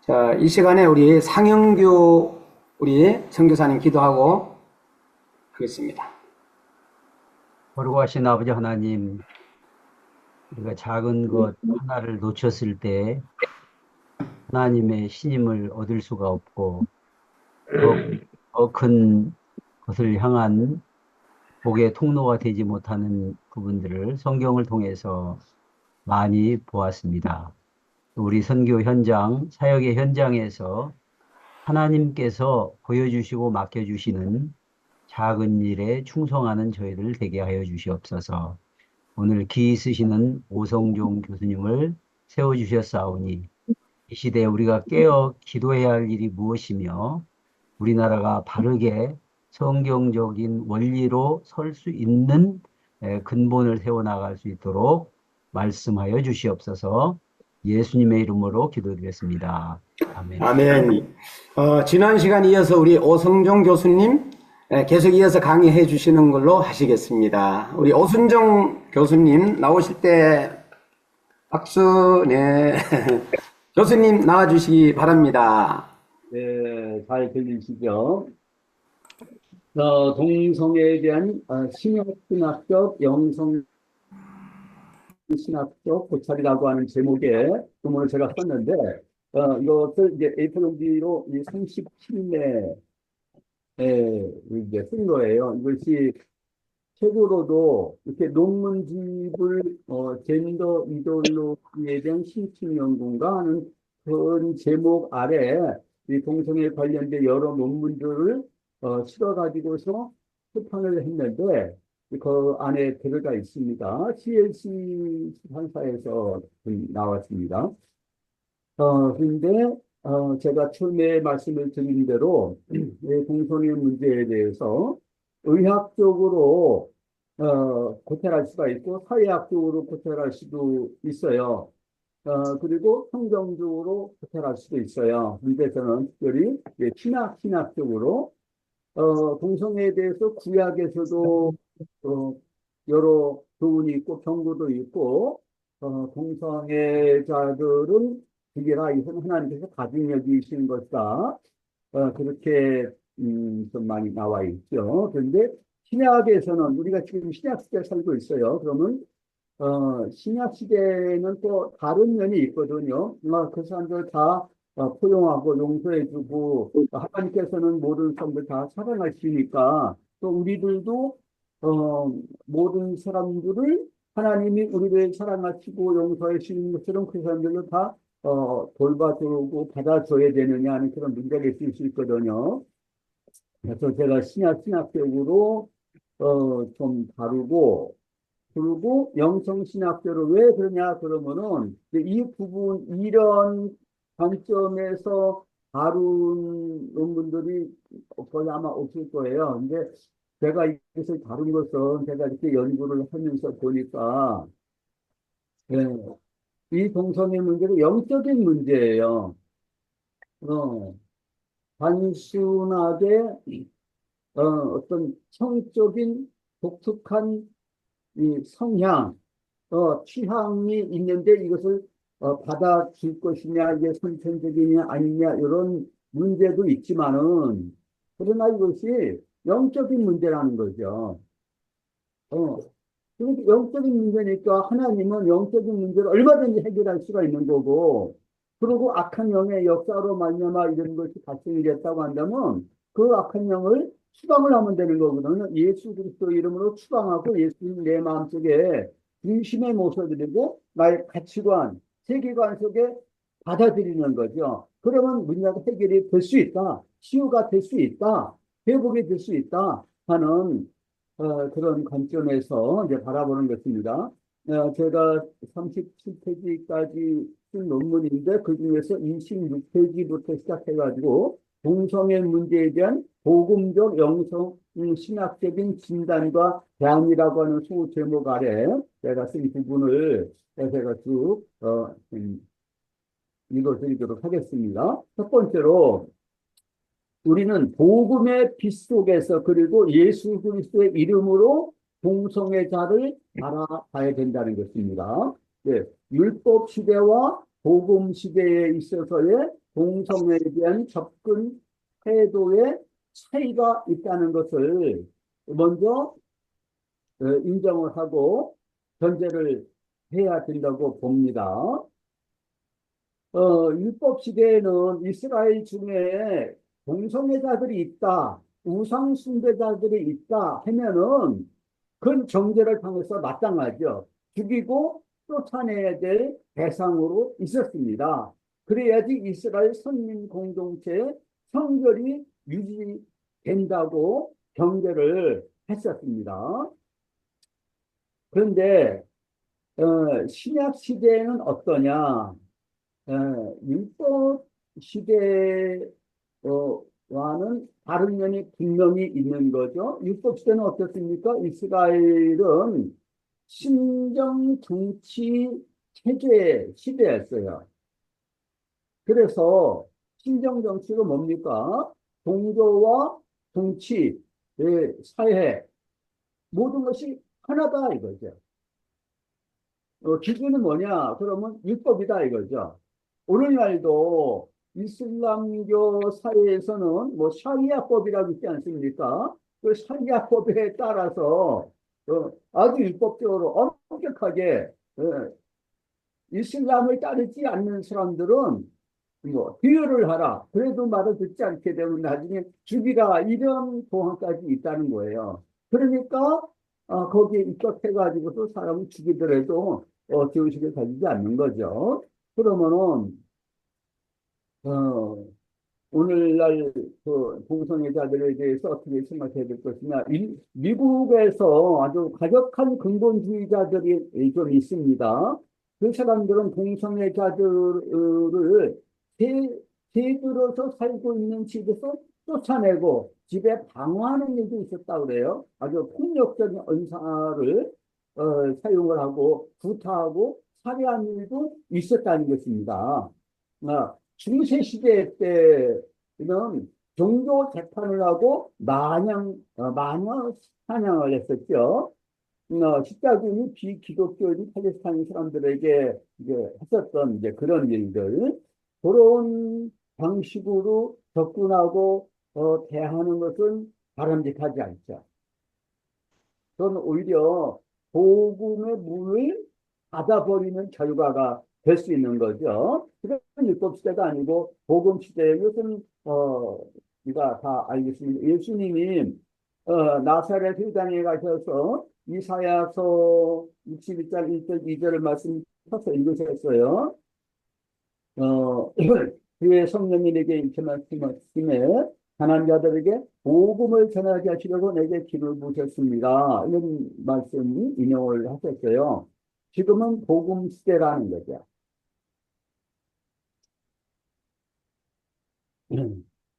자, 이 시간에 우리 상영규 우리 선교사님 기도하고 하겠습니다. 거룩하신 아버지 하나님, 우리가 작은 것 하나를 놓쳤을 때 하나님의 신임을 얻을 수가 없고 더 큰 것을 향한 복의 통로가 되지 못하는 부분들을 성경을 통해서 많이 보았습니다. 우리 선교 현장, 사역의 현장에서 하나님께서 보여주시고 맡겨주시는 작은 일에 충성하는 저희들 되게 하여 주시옵소서. 오늘 기 쓰시는 오성종 교수님을 세워주셨사오니 이 시대에 우리가 깨어 기도해야 할 일이 무엇이며 우리나라가 바르게 성경적인 원리로 설 수 있는 근본을 세워나갈 수 있도록 말씀하여 주시옵소서. 예수님의 이름으로 기도드렸습니다. 아멘. 아멘. 지난 시간 이어서 우리 오성종 교수님 계속 이어서 강의해 주시는 걸로 하시겠습니다. 우리 오순정 교수님 나오실 때 박수, 네. 교수님 나와주시기 바랍니다. 네, 잘 들리시죠? 동성애에 대한 신학신학적, 영성신학적 고찰이라고 하는 제목의 논문을 제가 썼는데, 이것을 이제 A4용지로 37회 이제 쓴 거예요. 이것이 책으로도 이렇게 논문집을 젠더 이데올로기에 대한 심층 연구인가 하는 그런 제목 아래 이 동성애 관련된 여러 논문들을 실어가지고서 출판을 했는데 그 안에 들어가 있습니다. CLC 출판사에서 나왔습니다. 그런데 제가 처음에 말씀을 드린 대로 이 동성애 문제에 대해서 의학적으로 고찰할 수가 있고 사회학적으로 고찰할 수도 있어요. 그리고 성경적으로 고찰할 수도 있어요. 근데 저는 특별히 신학적으로 동성애에 대해서 구약에서도 여러 교훈이 있고 경고도 있고 동성애자들은 그게라 이건 하나님께서 가진 여기신 것이다. 그렇게 좀 많이 나와 있죠. 그런데 신약에서는 우리가 지금 신약 시대에 살고 있어요. 그러면 신약 시대에는 또 다른 면이 있거든요. 그 사람들 다 포용하고 용서해주고 하나님께서는 모든 사람들 다 사랑하시니까 또 우리들도 모든 사람들을 하나님이 우리를 사랑하시고 용서하시는 것처럼 그 사람들을 다 돌봐주고 받아줘야 되느냐 하는 그런 문제가 있을 수 있거든요. 그래서 제가 신학적으로 좀 다루고 그리고 영성신학적으로 왜 그러냐 그러면은 이 부분 이런 관점에서 다룬 논문들이 거의 아마 없을 거예요. 근데 제가 이것을 다룬 것은 제가 이렇게 연구를 하면서 보니까 예, 이 동성애 문제는 영적인 문제예요. 어, 단순하게 어떤 성적인 독특한 이 성향, 취향이 있는데 이것을 받아줄 것이냐, 이게 선천적이냐 아니냐 이런 문제도 있지만은 그러나 이것이 영적인 문제라는 거죠. 어, 그리고 영적인 문제니까 하나님은 영적인 문제를 얼마든지 해결할 수가 있는 거고, 그리고 악한 영의 역사로 말미암아 이런 것이 발생이 됐다고 한다면 그 악한 영을 추방을 하면 되는 거거든요. 예수 그리스도 이름으로 추방하고 예수님 내 마음속에 중심에 모셔드리고 나의 가치관, 세계관 속에 받아들이는 거죠. 그러면 문제가 해결이 될 수 있다. 치유가 될 수 있다. 회복이 될 수 있다 하는 그런 관점에서 이제 바라보는 것입니다. 제가 37페이지까지 쓴 논문인데 그 중에서 26페이지부터 시작해가지고 동성애 문제에 대한 복음적 영성 신학적인 진단과 대안이라고 하는 소 제목 아래 제가 쓴 부분을 제가 쭉 읽어드리도록 하겠습니다. 첫 번째로 우리는 복음의 빛 속에서 그리고 예수 그리스도의 이름으로 동성애자를 알아봐야 된다는 것입니다. 네, 율법 시대와 복음 시대에 있어서의 동성애에 대한 접근 태도에 차이가 있다는 것을 먼저 인정을 하고 전제를 해야 된다고 봅니다. 율법 시대에는 이스라엘 중에 동성애자들이 있다, 우상 숭배자들이 있다 하면은 그건 정죄를 당해서 마땅하죠. 죽이고 쫓아내야 될 대상으로 있었습니다. 그래야지 이스라엘 선민 공동체의 성결이 유지된다고 경계를 했었습니다. 그런데 신약 시대에는 어떠냐? 율법 시대와는 다른 면이 분명히 있는 거죠. 율법 시대는 어떻습니까? 이스라엘은 신정 정치 체제 시대였어요. 그래서 신정 정치가 뭡니까? 종교와 정치, 사회 모든 것이 하나다 이거죠. 기준은 뭐냐? 그러면 율법이다 이거죠. 오늘날도 이슬람교 사회에서는 뭐 샤리아법이라고 있지 않습니까? 그 샤리아법에 따라서 아주 율법적으로 엄격하게 이슬람을 따르지 않는 사람들은 뭐 비유를 하라. 그래도 말을 듣지 않게 되면 나중에 죽이라 이런 조항까지 있다는 거예요. 그러니까 거기에 입각해가지고서 사람을 죽이더라도 죄의식을 가지지 않는 거죠. 그러면은 오늘날 그 동성애자들에 대해서 어떻게 생각해야 될 것이냐. 미국에서 아주 가격한 근본주의자들이 좀 있습니다. 그 사람들은 동성애자들을 새들어서 살고 있는 집에서 쫓아내고 집에 방어하는 일도 있었다고 그래요. 아주 폭력적인 언사를 사용을 하고 구타하고 살해한 일도 있었다는 것입니다. 중세 시대 때는 종교 재판을 하고 마녀 사냥을 했었죠. 십자군이 비기독교인 팔레스타인 사람들에게 이제 했었던 이제 그런 일들, 그런 방식으로 접근하고 대하는 것은 바람직하지 않죠. 그건 오히려 복음의 문을 닫아버리는 결과가 될 수 있는 거죠. 그건 율법 시대가 아니고 복음 시대. 이것은 우리가 다 알겠습니다. 예수님이 나사렛 회당에 가셔서 이사야서 61장 1절 2절을 말씀 펴서 읽으셨어요. 그의 성령이 내게 이렇게 말씀하시며 가난한 자들에게 복음을 전하게 하시려고 내게 길을 부으셨습니다. 이런 말씀 인용을 하셨어요. 지금은 복음 시대라는 거죠.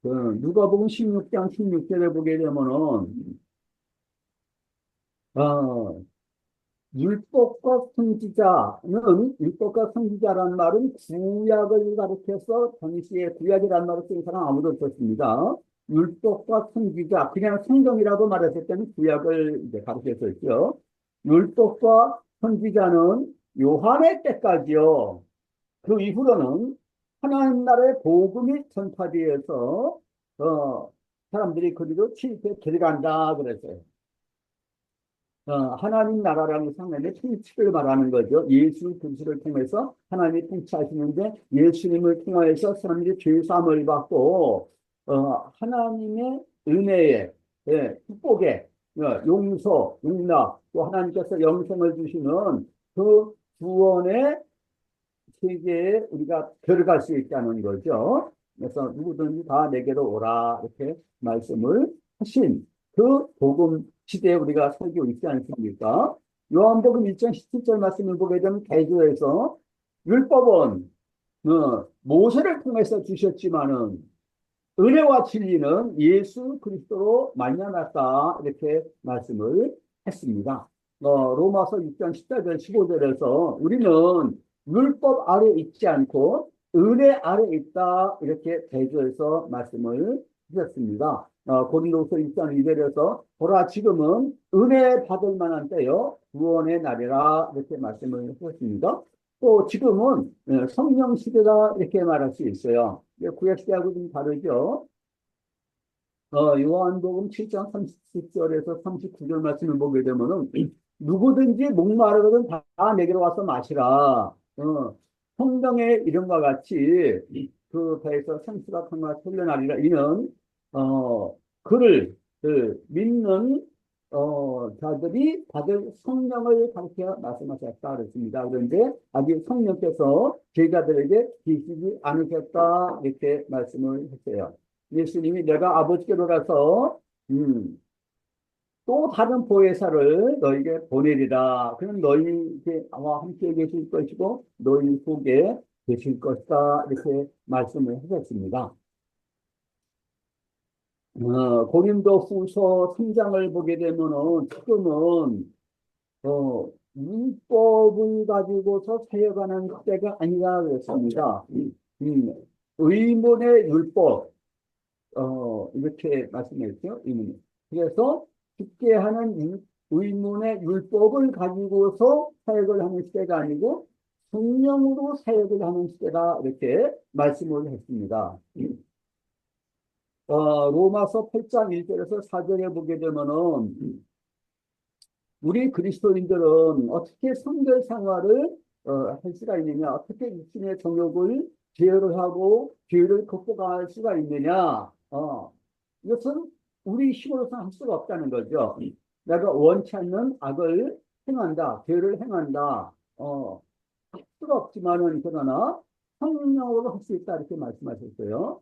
누가복음 16장 16절에 보게 되면은 율법과 선지자라는 말은 구약을 가리켜서 당시에 구약이라는 말을 쓴 사람 아무도 없었습니다. 율법과 선지자, 그냥 성경이라고 말했을 때는 구약을 이제 가리켰었죠. 율법과 선지자는 요한의 때까지요. 그 이후로는 하나님 나라의 복음이 전파되어서 사람들이 그리로 취입해 들어간다 그랬어요. 하나님 나라라는 상관의 통치를 말하는 거죠. 예수 그리스도를 통해서 하나님이 통치하시는데 예수님을 통하여서 사람들이 죄사함을 받고 하나님의 은혜에 축복에 용서, 용납 또 하나님께서 영생을 주시는 그 구원의 세계에 우리가 들어갈 수 있다는 거죠. 그래서 누구든지 다 내게로 오라 이렇게 말씀을 하신 그 복음 시대에 우리가 살고 있지 않습니까? 요한복음 1장 17절 말씀을 보게 되면 개조에서 율법은 모세를 통해서 주셨지만은 은혜와 진리는 예수 그리스도로 말미암았다 이렇게 말씀을 했습니다. 로마서 6장 14절 15절에서 우리는 율법 아래 있지 않고 은혜 아래 있다 이렇게 개조해서 말씀을 주셨습니다. 고린도서 1장 2절에서 보라 지금은 은혜 받을 만한 때요 구원의 날이라 이렇게 말씀을 하셨습니다. 또 지금은 성령 시대다 이렇게 말할 수 있어요. 구약 시대하고 좀 다르죠. 요한복음 7장 30절에서 39절 말씀을 보게 되면은 누구든지 목마르거든 다 내게로 와서 마시라. 성경의 이름과 같이 그 배에서 생수가 강하게 흘러나리라. 이는 그를 믿는 자들이 받을 성령을 가르쳐 말씀하셨다 그랬습니다. 그런데 아직 성령께서 제자들에게 계시지 않으셨다 이렇게 말씀을 했어요. 예수님이 내가 아버지께로 가서 또 다른 보혜사를 너에게 보내리라. 그는 너희와 함께 계실 것이고 너희 속에 계실 것이다. 이렇게 말씀을 하셨습니다. 고린도 후서 3장을 보게 되면은 지금은 율법을 가지고서 사역하는 때가 아니라 그랬습니다. 의문의 율법, 이렇게 말씀했죠. 의문. 그래서 죽게 하는 의문의 율법을 가지고서 사역을 하는 시대가 아니고 성령으로 사역을 하는 시대다 이렇게 말씀을 했습니다. 로마서 8장 1절에서 4절에 보게 되면은 우리 그리스도인들은 어떻게 성결 생활을 할 수가 있느냐, 어떻게 육신의 정욕을 제어를 하고 죄를 극복할 수가 있느냐, 이것은 우리 힘으로서는 할 수가 없다는 거죠. 내가 원치 않는 악을 행한다, 죄를 행한다, 할 수가 없지만은 그러나 성령으로 할 수 있다 이렇게 말씀하셨어요.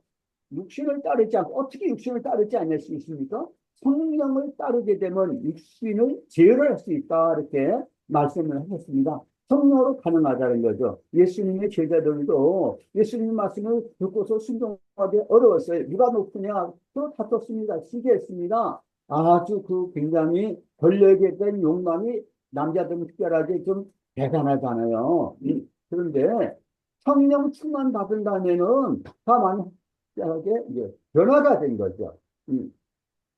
육신을 따르지 않고 어떻게 육신을 따르지 않을 수 있습니까? 성령을 따르게 되면 육신을 제어를 할 수 있다 이렇게 말씀을 하셨습니다. 성령으로 가능하다는 거죠. 예수님의 제자들도 예수님 말씀을 듣고서 순종하기 어려웠어요. 누가 높으냐? 또 다퉜습니다. 시기했습니다. 아주 그 굉장히 권력에 대한 욕망이 남자들은 특별하게 좀 대단하잖아요. 그런데 성령 충만 받은 다음에는 다 많이 이제 변화가 된 거죠.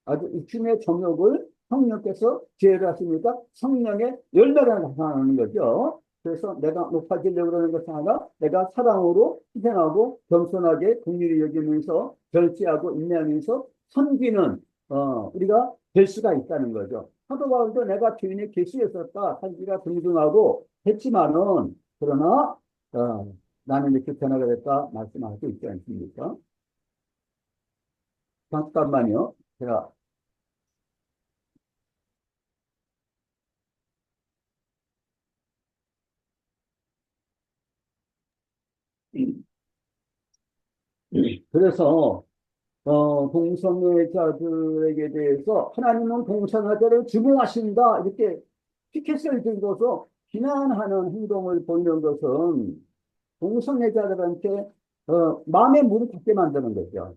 아주 육신의 정욕을 성령께서 제어를 하시니까 성령의 열매가 나타나는 거죠. 그래서 내가 높아지려고 그러는 것이 아니라 내가 사랑으로 희생하고 겸손하게 긍휼히 여기면서 절제하고 인내하면서 섬기는 우리가 될 수가 있다는 거죠. 사도 바울도 내가 주인의 계시였었다 살기가 등등하고 했지만은 그러나 나는 이렇게 변화가 됐다 말씀하고 있지 않습니까? 잠깐만요. 제가 그래서 동성애자들에게 대해서 하나님은 동성애자를 주봉하신다 이렇게 피켓을 들고서 비난하는 행동을 보이는 것은 동성애자들한테 마음의 문을 닫게 만드는 거죠.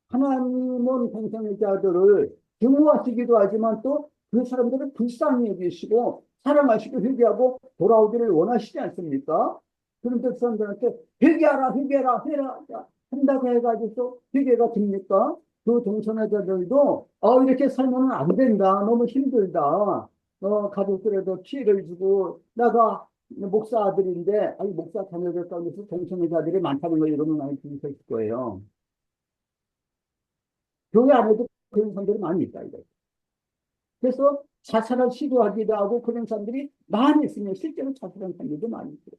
하나님은 동성애자들을 증오하시기도 하지만 또 그 사람들을 불쌍히 여기시고 사랑하시고 회개하고 돌아오기를 원하시지 않습니까? 그런데 그 사람들한테 회개하라 회개하라 회개하라 한다고 해가지고 회개가 됩니까? 그 동성애자들도 이렇게 살면 안 된다 너무 힘들다 가족들에도 피해를 주고 내가 목사 아들인데 아니 목사 자녀들 가운데서 동성애자들이 많다는 걸 여러분 많이 들으셨을 거예요. 교회 안에도 그런 사람들이 많이 있다 이거예요. 그래서 자살을 시도하기도 하고 그런 사람들이 많이 있으면 실제로 자살한 사람들도 많이 있어요.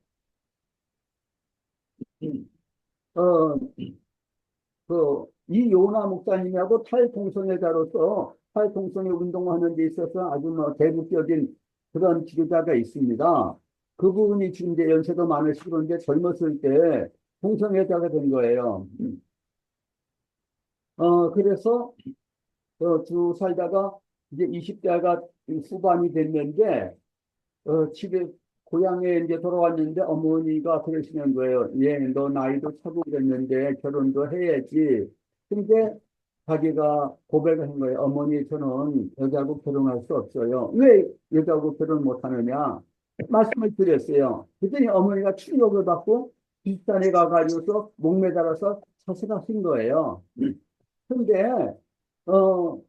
어, 이요나 목사님하고 탈동성애자로서 탈동성애 운동하는 데 있어서 아주 대국적인 그런 지도자가 있습니다. 그분이 지금 이제 연세도 많으시고 그런데 젊었을 때 동성애자가 된 거예요. 그래서 쭉 살다가 이제 20대가 후반이 됐는데 집에 고향에 이제 돌아왔는데 어머니가 그러시는 거예요. 예, 너 나이도 차고 그랬는데 결혼도 해야지. 근데 자기가 고백을 한 거예요. 어머니 저는 여자하고 결혼할 수 없어요. 왜 여자하고 결혼 못 하느냐? 말씀을 드렸어요. 그랬더니 어머니가 충격을 받고 비슷한에 가가지고서 목매달아서 자살하신 거예요. 근데 어,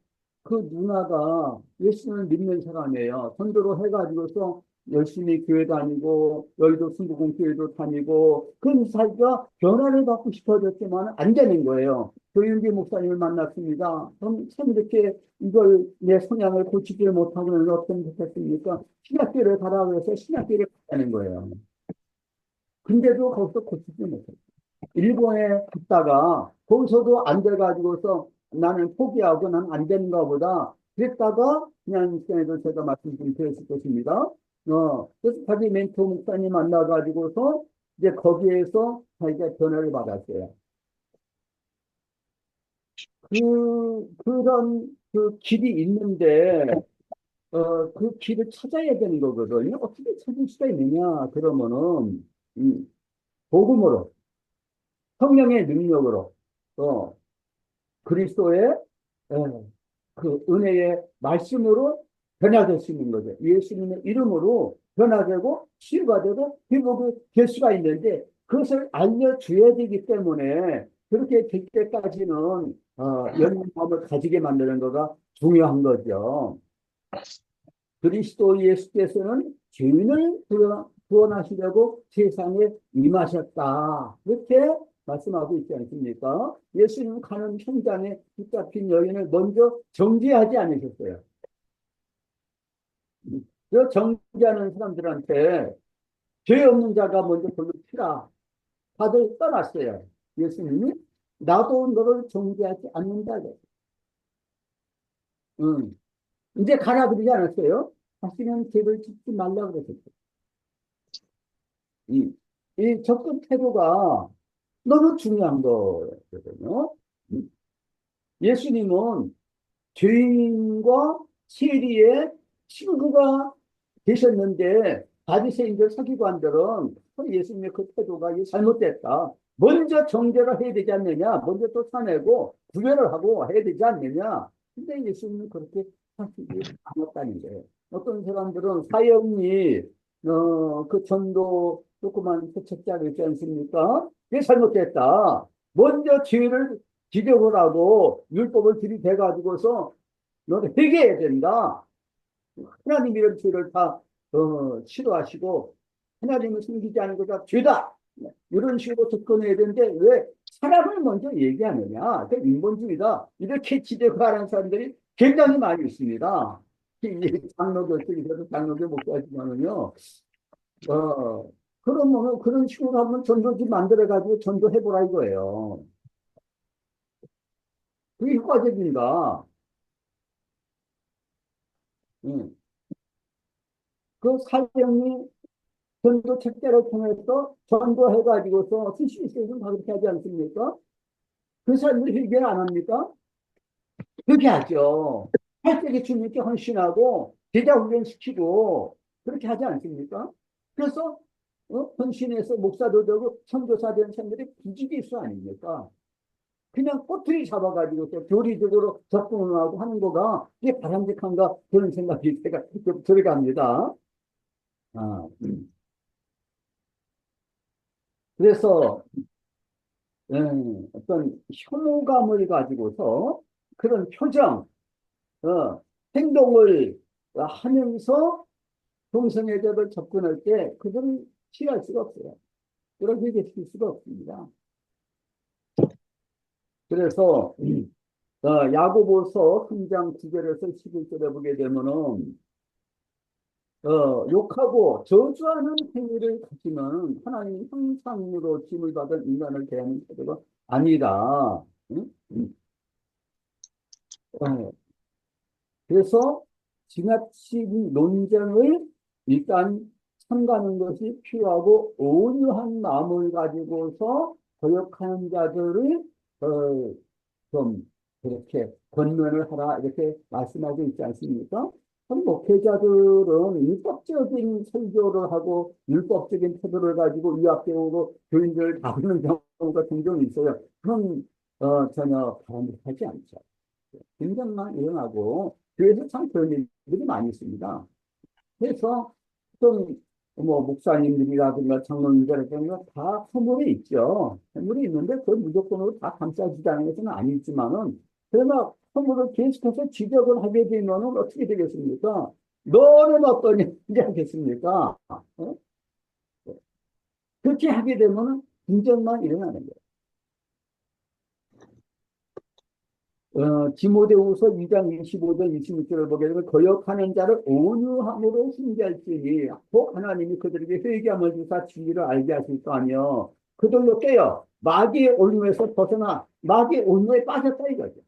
그 누나가 예수님을 믿는 사람이에요. 선교로 해가지고서 열심히 교회 다니고 여의도 순복음교회도 다니고 그런 자기가 변화를 받고 싶어졌지만 안 되는 거예요. 조윤기 목사님을 만났습니다. 그럼 참 이렇게 이걸 내 성향을 고치지 못하고는 어떻게 좋겠습니까? 신학교를 가라고 해서 신학교를 가는 거예요. 근데도 거기서 고치지 못했어요. 일본에 갔다가 거기서도 안 돼가지고서 나는 포기하고 난 안 되는가 보다 그랬다가 그냥 시간에도 제가 말씀 좀 드렸을 것입니다. 그래서 자기 멘토 목사님 만나가지고서 이제 거기에서 자기가 변화를 받았어요. 그런 그 길이 있는데 그 길을 찾아야 되는 거거든요. 어떻게 찾을 수가 있느냐 그러면은 복음으로 성령의 능력으로 그리스도의 예, 그 은혜의 말씀으로 변화될 수 있는 거죠. 예수님의 이름으로 변화되고 치유가 되고 회복이 될 수가 있는데 그것을 알려줘야 되기 때문에 그렇게 될 때까지는 열린 마음을 가지게 만드는 거가 중요한 거죠. 그리스도 예수께서는 죄인을 구원하시려고 세상에 임하셨다. 이렇게 말씀하고 있지 않습니까? 예수님 가는 현장에 붙잡힌 여인을 먼저 정죄하지 않으셨어요. 그 정죄하는 사람들한테 죄 없는 자가 먼저 돌로 치라. 다들 떠났어요. 예수님이 나도 너를 정죄하지 않는다. 응. 이제 가라 그러지 않았어요? 다시는 죄를 짓지 말라 그러셨어요. 이 접근 태도가 너무 중요한 거거든요. 예수님은 죄인과 세리의 친구가 되셨는데 바리새인들 서기관들은 예수님의 그 태도가 잘못됐다. 먼저 정죄를 해야 되지 않느냐. 먼저 쫓아내고 구별을 하고 해야 되지 않느냐. 근데 예수님은 그렇게 하시지 않았다는 거예요. 어떤 사람들은 사형리 그 전도 조그만 세척자가 있지 않습니까? 그게 잘못됐다. 먼저 죄를 지적을 하고 율법을 들이대가지고서 너는 회개해야 된다. 하나님 이런 죄를 다 싫어하시고 하나님을 숨기지 않은 것가 죄다. 이런 식으로 접근해야 되는데 왜 사람을 먼저 얘기하느냐. 그 인본주의다. 이렇게 지적하는 사람들이 굉장히 많이 있습니다. 장로교들이 장로교 목사지만은요. 그러면 그런 식으로 하면 전도지 만들어가지고 전도해보라 이거예요. 그게 효과적인가? 응. 그 사령이 전도 책자를 통해서 전도해가지고서 쓸 수 있어서 다 그렇게 하지 않습니까? 그 사람들이 회개 안 합니까? 그렇게 하죠. 할 때에 주님께 헌신하고 제자 훈련시키고 그렇게 하지 않습니까? 그래서 헌신해서 목사도 되고 선교사 된 사람들이 부지기수 아닙니까? 그냥 꼬투리 잡아가지고 교리적으로 접근을 하고 하는 거가 이게 바람직한가 그런 생각이 제가 좀 들어갑니다. 아, 그래서 어떤 혐오감을 가지고서 그런 표정, 행동을 하면서 동성애자들 접근할 때 그들은 취할 수가 없어요. 그렇게 계실 수가 없습니다. 그래서 야고보서 3장 9절에서 11절에 보게 되면은 욕하고 저주하는 행위를 가지면 하나님 형상으로 짐을 받은 인간을 대하는 태도가 아니다. 응? 그래서 지나친 논쟁을 일단 삼가는 것이 필요하고 온유한 마음을 가지고서 거역하는 자들을 좀 그렇게 권면을 하라 이렇게 말씀하고 있지 않습니까? 목회자들은 율법적인 설교를 하고 율법적인 태도를 가지고 유학교로 교인들을 다루는 경우가 종종 있어요. 그건 전혀 바람직하지 않죠. 긴장만 일어나고 교회에서 참 그런 일들이 많이 있습니다. 그래서 좀 뭐 목사님들이라든가 장로님들이라든가 다 선물이 있죠. 선물이 있는데 그걸 무조건으로 다 감싸주자는 것은 아니지만은 그러나 선물을 계속해서 지적을 하게 되면은 어떻게 되겠습니까? 너는 어떠냐? 이지 않겠습니까? 그렇게 하게 되면 분쟁만 일어나는 거예요. 디모데후서 2장 25절 26절을 보게 되면 거역하는 자를 온유함으로 훈계할지니 또 하나님이 그들에게 회개함을 주사 진리를 알게 하실 거 아니요 그들로 깨어 마귀의 온유에서 벗어나 마귀의 온유에 빠졌다 이거죠.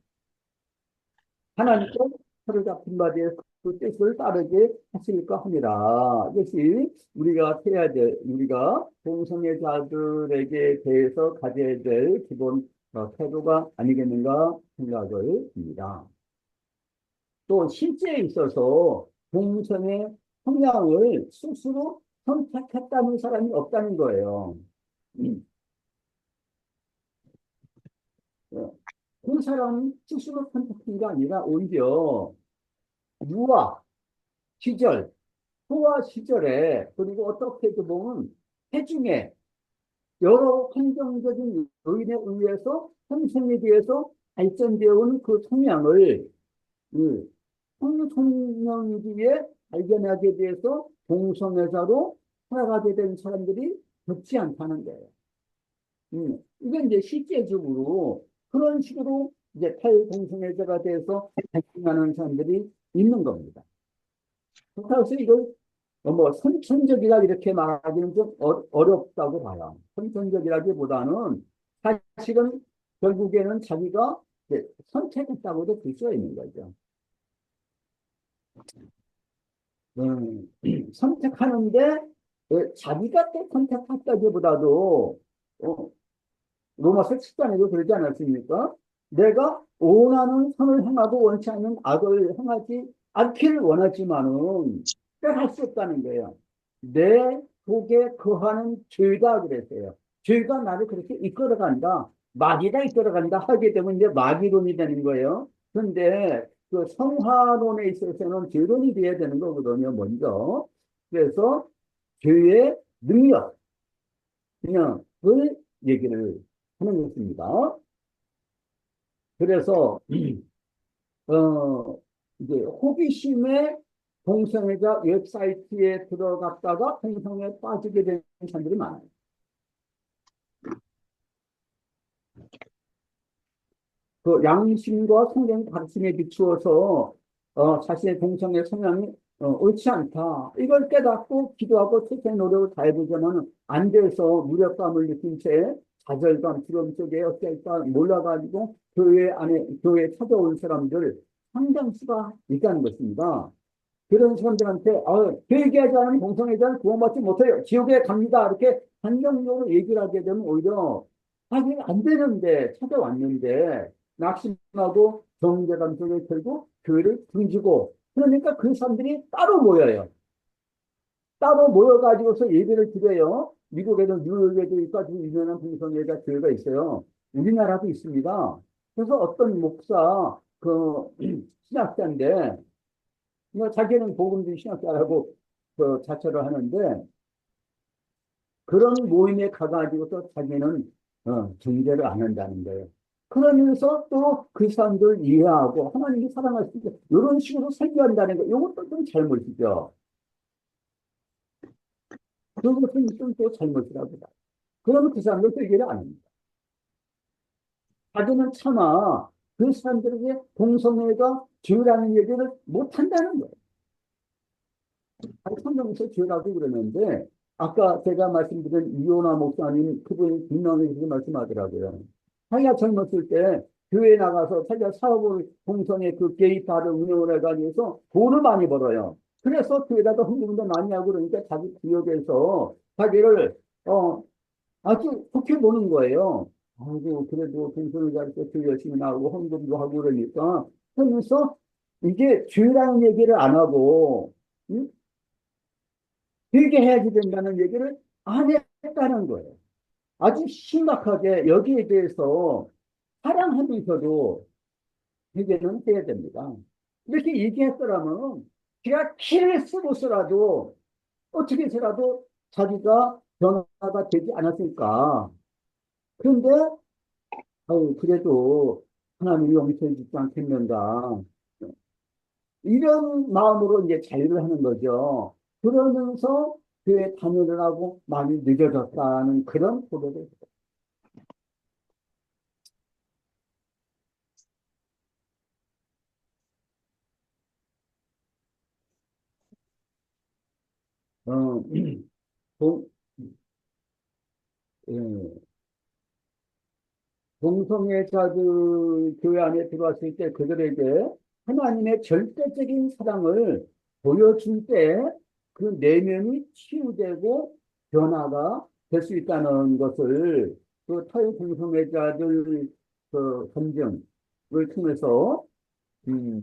하나님도 사로잡힌 바 되어 그 뜻을 따르게 하실까 합니다. 이것이 우리가 동성애자들에게 대해서 가져야 될 기본 태도가 아니겠는가 생각을 합니다. 또 실제에 있어서 동성애 성향을 스스로 선택했다는 사람이 없다는 거예요. 그 사람이 스스로 선택한 게 아니라 오히려 유아 시절, 소아 시절에 그리고 어떻게도 보면 해중에 여러 환경적인 요인에 의해서 현생에 대해서 발전되어 온 그 성향을 성성명기에 발견하게 돼서 동성애자로 살아가게 된 사람들이 적지 않다는 거예요. 이게 이제 실제적으로 그런 식으로 이제 탈동성애자가 돼서 발전하는 사람들이 있는 겁니다. 그래서 이걸 뭐 선천적이다 이렇게 말하기는 좀 어렵다고 봐요. 선천적이라기보다는 사실은 결국에는 자기가 이제 선택했다고도 볼 수가 있는 거죠. 선택하는데 자기가 또 선택했다기보다도 로마서 7장에도 그러지 않았습니까? 내가 원하는 선을 행하고 원치 않는 악을 행하지 않기를 원하지만은 할 수 없다는 거예요. 내 속에 거하는 죄가 그랬어요. 죄가 나를 그렇게 이끌어간다. 마귀가 이끌어간다 하게 되면 이제 마귀론이 되는 거예요. 그런데 그 성화론에 있어서는 죄론이 돼야 되는 거거든요, 먼저. 그래서 죄의 능력, 그냥을 얘기를 하는 것입니다. 그래서 이제 호기심에 동성애자 웹사이트에 들어갔다가 동성애에 빠지게 되는 사람들이 많아요. 그 양심과 성경 가르침에 비추어서 자신의 동성애 성향이 옳지 않다. 이걸 깨닫고 기도하고 최선의 노력을 다해보자면 안 돼서 무력감을 느낀 채 좌절감, 두려움 속에 어쩔까 몰라가지고 교회에 찾아온 사람들 상당수가 있다는 것입니다. 그런 사람들한테 회개하지 않으면 동성애자는 구원받지 못해요. 지옥에 갑니다. 이렇게 한정적으로 얘기를 하게 되면 오히려 이게 안 되는데 찾아왔는데 낙심하고 정죄감 속에 들고 교회를 등지고 그러니까 그 사람들이 따로 모여요. 따로 모여가지고서 예배를 드려요. 미국에도 뉴욕에도 아주 유명한 동성애자 교회가 있어요. 우리나라도 있습니다. 그래서 어떤 목사 신학자인데 자기는 복음주의 신학자라고 자처를 하는데 그런 모임에 가가지고서 자기는 중재를 안 한다는 거예요. 그러면서 또 그 사람들 이해하고 하나님이 사랑할 수 있게 이런 식으로 설교한다는 거 이것도 좀 잘못이죠. 그것은 또 잘못이라고 봐요. 그러면 그 사람들 회개를 안 합니다. 자기는 차마 그 사람들에게 동성애가 죄라는 얘기를 못 한다는 거예요. 성경에서 죄라고 그러는데 아까 제가 말씀드린 이호나 목사님 그분이 분명히 말씀하더라고요. 자기가 젊었을 때 교회에 나가서 자기가 사업을 동성애 그 게이바를 운영을 해가지고 돈을 많이 벌어요. 그래서 교회에다가 헌금도 많이 하고 그러니까 자기 구역에서 자기를 아주 좋게 보는 거예요. 아이고 그래도 동성애자일 때 교회 열심히 나오고 헌금도 하고 그러니까 그러면서 이게 죄라는 얘기를 안 하고 응? 회개해야지 된다는 얘기를 안 했다는 거예요. 아주 심각하게 여기에 대해서 사랑하면서도 회개는 해야 됩니다. 이렇게 얘기했더라면 제가 키를 쓰고서라도 어떻게 해서라도 자기가 변화가 되지 않았을까. 그런데 그래도 하나님이 용서해 주지 않겠는가. 이런 마음으로 이제 자유를 하는 거죠. 그러면서 교회 다니느라고 많이 늦어졌다는 그런 고백을. 어, 동, 예, 동성애자들 교회 안에 들어왔을 때 그들에게 하나님의 절대적인 사랑을 보여줄 때 그 내면이 치유되고 변화가 될 수 있다는 것을 그 타의 동성애자들 그 검증을 통해서 음,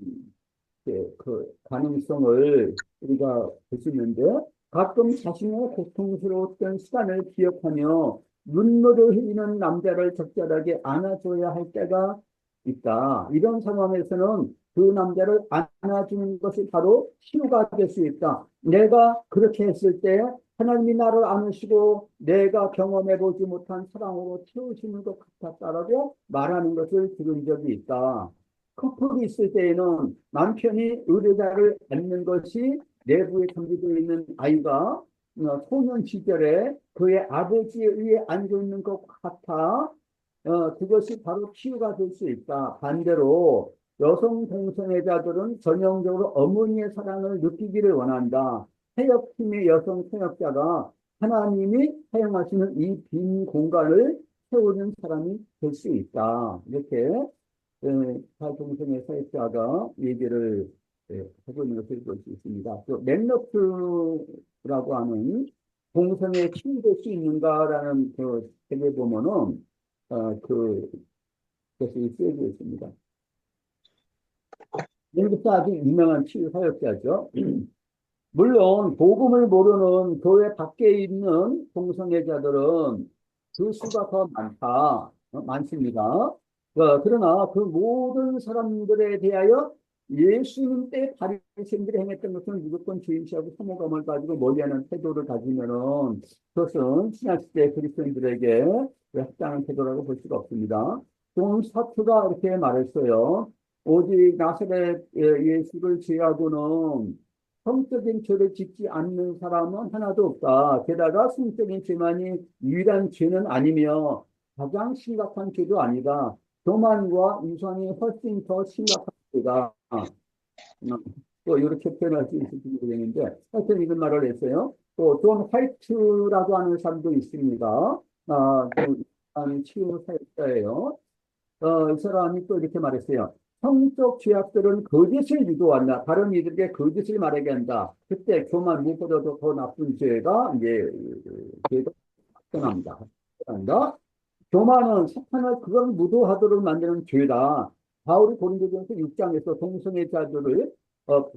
그 가능성을 우리가 볼 수 있는데 가끔 자신의 고통스러웠던 시간을 기억하며 눈물을 흘리는 남자를 적절하게 안아줘야 할 때가 있다. 이런 상황에서는 그 남자를 안아주는 것이 바로 치유가 될 수 있다. 내가 그렇게 했을 때 하나님이 나를 안으시고 내가 경험해 보지 못한 사랑으로 채우시는 것 같았다라고 말하는 것을 들은 적이 있다. 커플이 있을 때에는 남편이 의뢰자를 안는 것이 내부에 담겨져 있는 아이가 소년 시절에 그의 아버지에 의해 안겨 있는 것 같아 그것이 바로 치유가 될 수 있다. 반대로 여성 동성애자들은 전형적으로 어머니의 사랑을 느끼기를 원한다. 사역팀의 여성 사역자가 하나님이 사용하시는 이 빈 공간을 채우는 사람이 될 수 있다. 이렇게 탈동성애 사역자가 얘기를 하고 있는 것을 볼 수 있습니다. 또 맥너프라고 하는 동성애 치유될 수 있는가라는 그 책에 보면은 그 것이 쓰여져 있습니다. 미국에서 아주 유명한 치유 사역자죠. 물론 복음을 모르는 교회 밖에 있는 동성애자들은 그 수가 더 많습니다. 그러나 그 모든 사람들에 대하여 예수님 때 바리새인들이 행했던 것은 무조건 주임시하고 혐오감을 가지고 멀리하는 태도를 가지면은 그것은 신약시대 그리스도인들에게 합당한 태도라고 볼 수가 없습니다. 존 스타트가 이렇게 말했어요. 오직 나사렛 예수를 제하고는 성적인 죄를 짓지 않는 사람은 하나도 없다. 게다가 성적인 죄만이 유일한 죄는 아니며 가장 심각한 죄도 아니다. 교만과 유선이 훨씬 더 심각한 죄다. 또 이렇게 표현할 수 있을지 모르겠는데 하여튼 이런 말을 했어요. 또 존 화이트라고 하는 사람도 있습니다. 그 치유 사역자예요. 이 사람이 또 이렇게 말했어요. 성적 죄악들은 거짓을 유도한다. 다른 이들에게 거짓을 말하게 한다. 그때 교만 무엇보다도 더 나쁜 죄가 이제 죄가 나타납니다. 한다. 교만은 사탄을 그걸 무도하도록 만드는 죄다. 바울이 고린도전서 6장에서 동성애자들을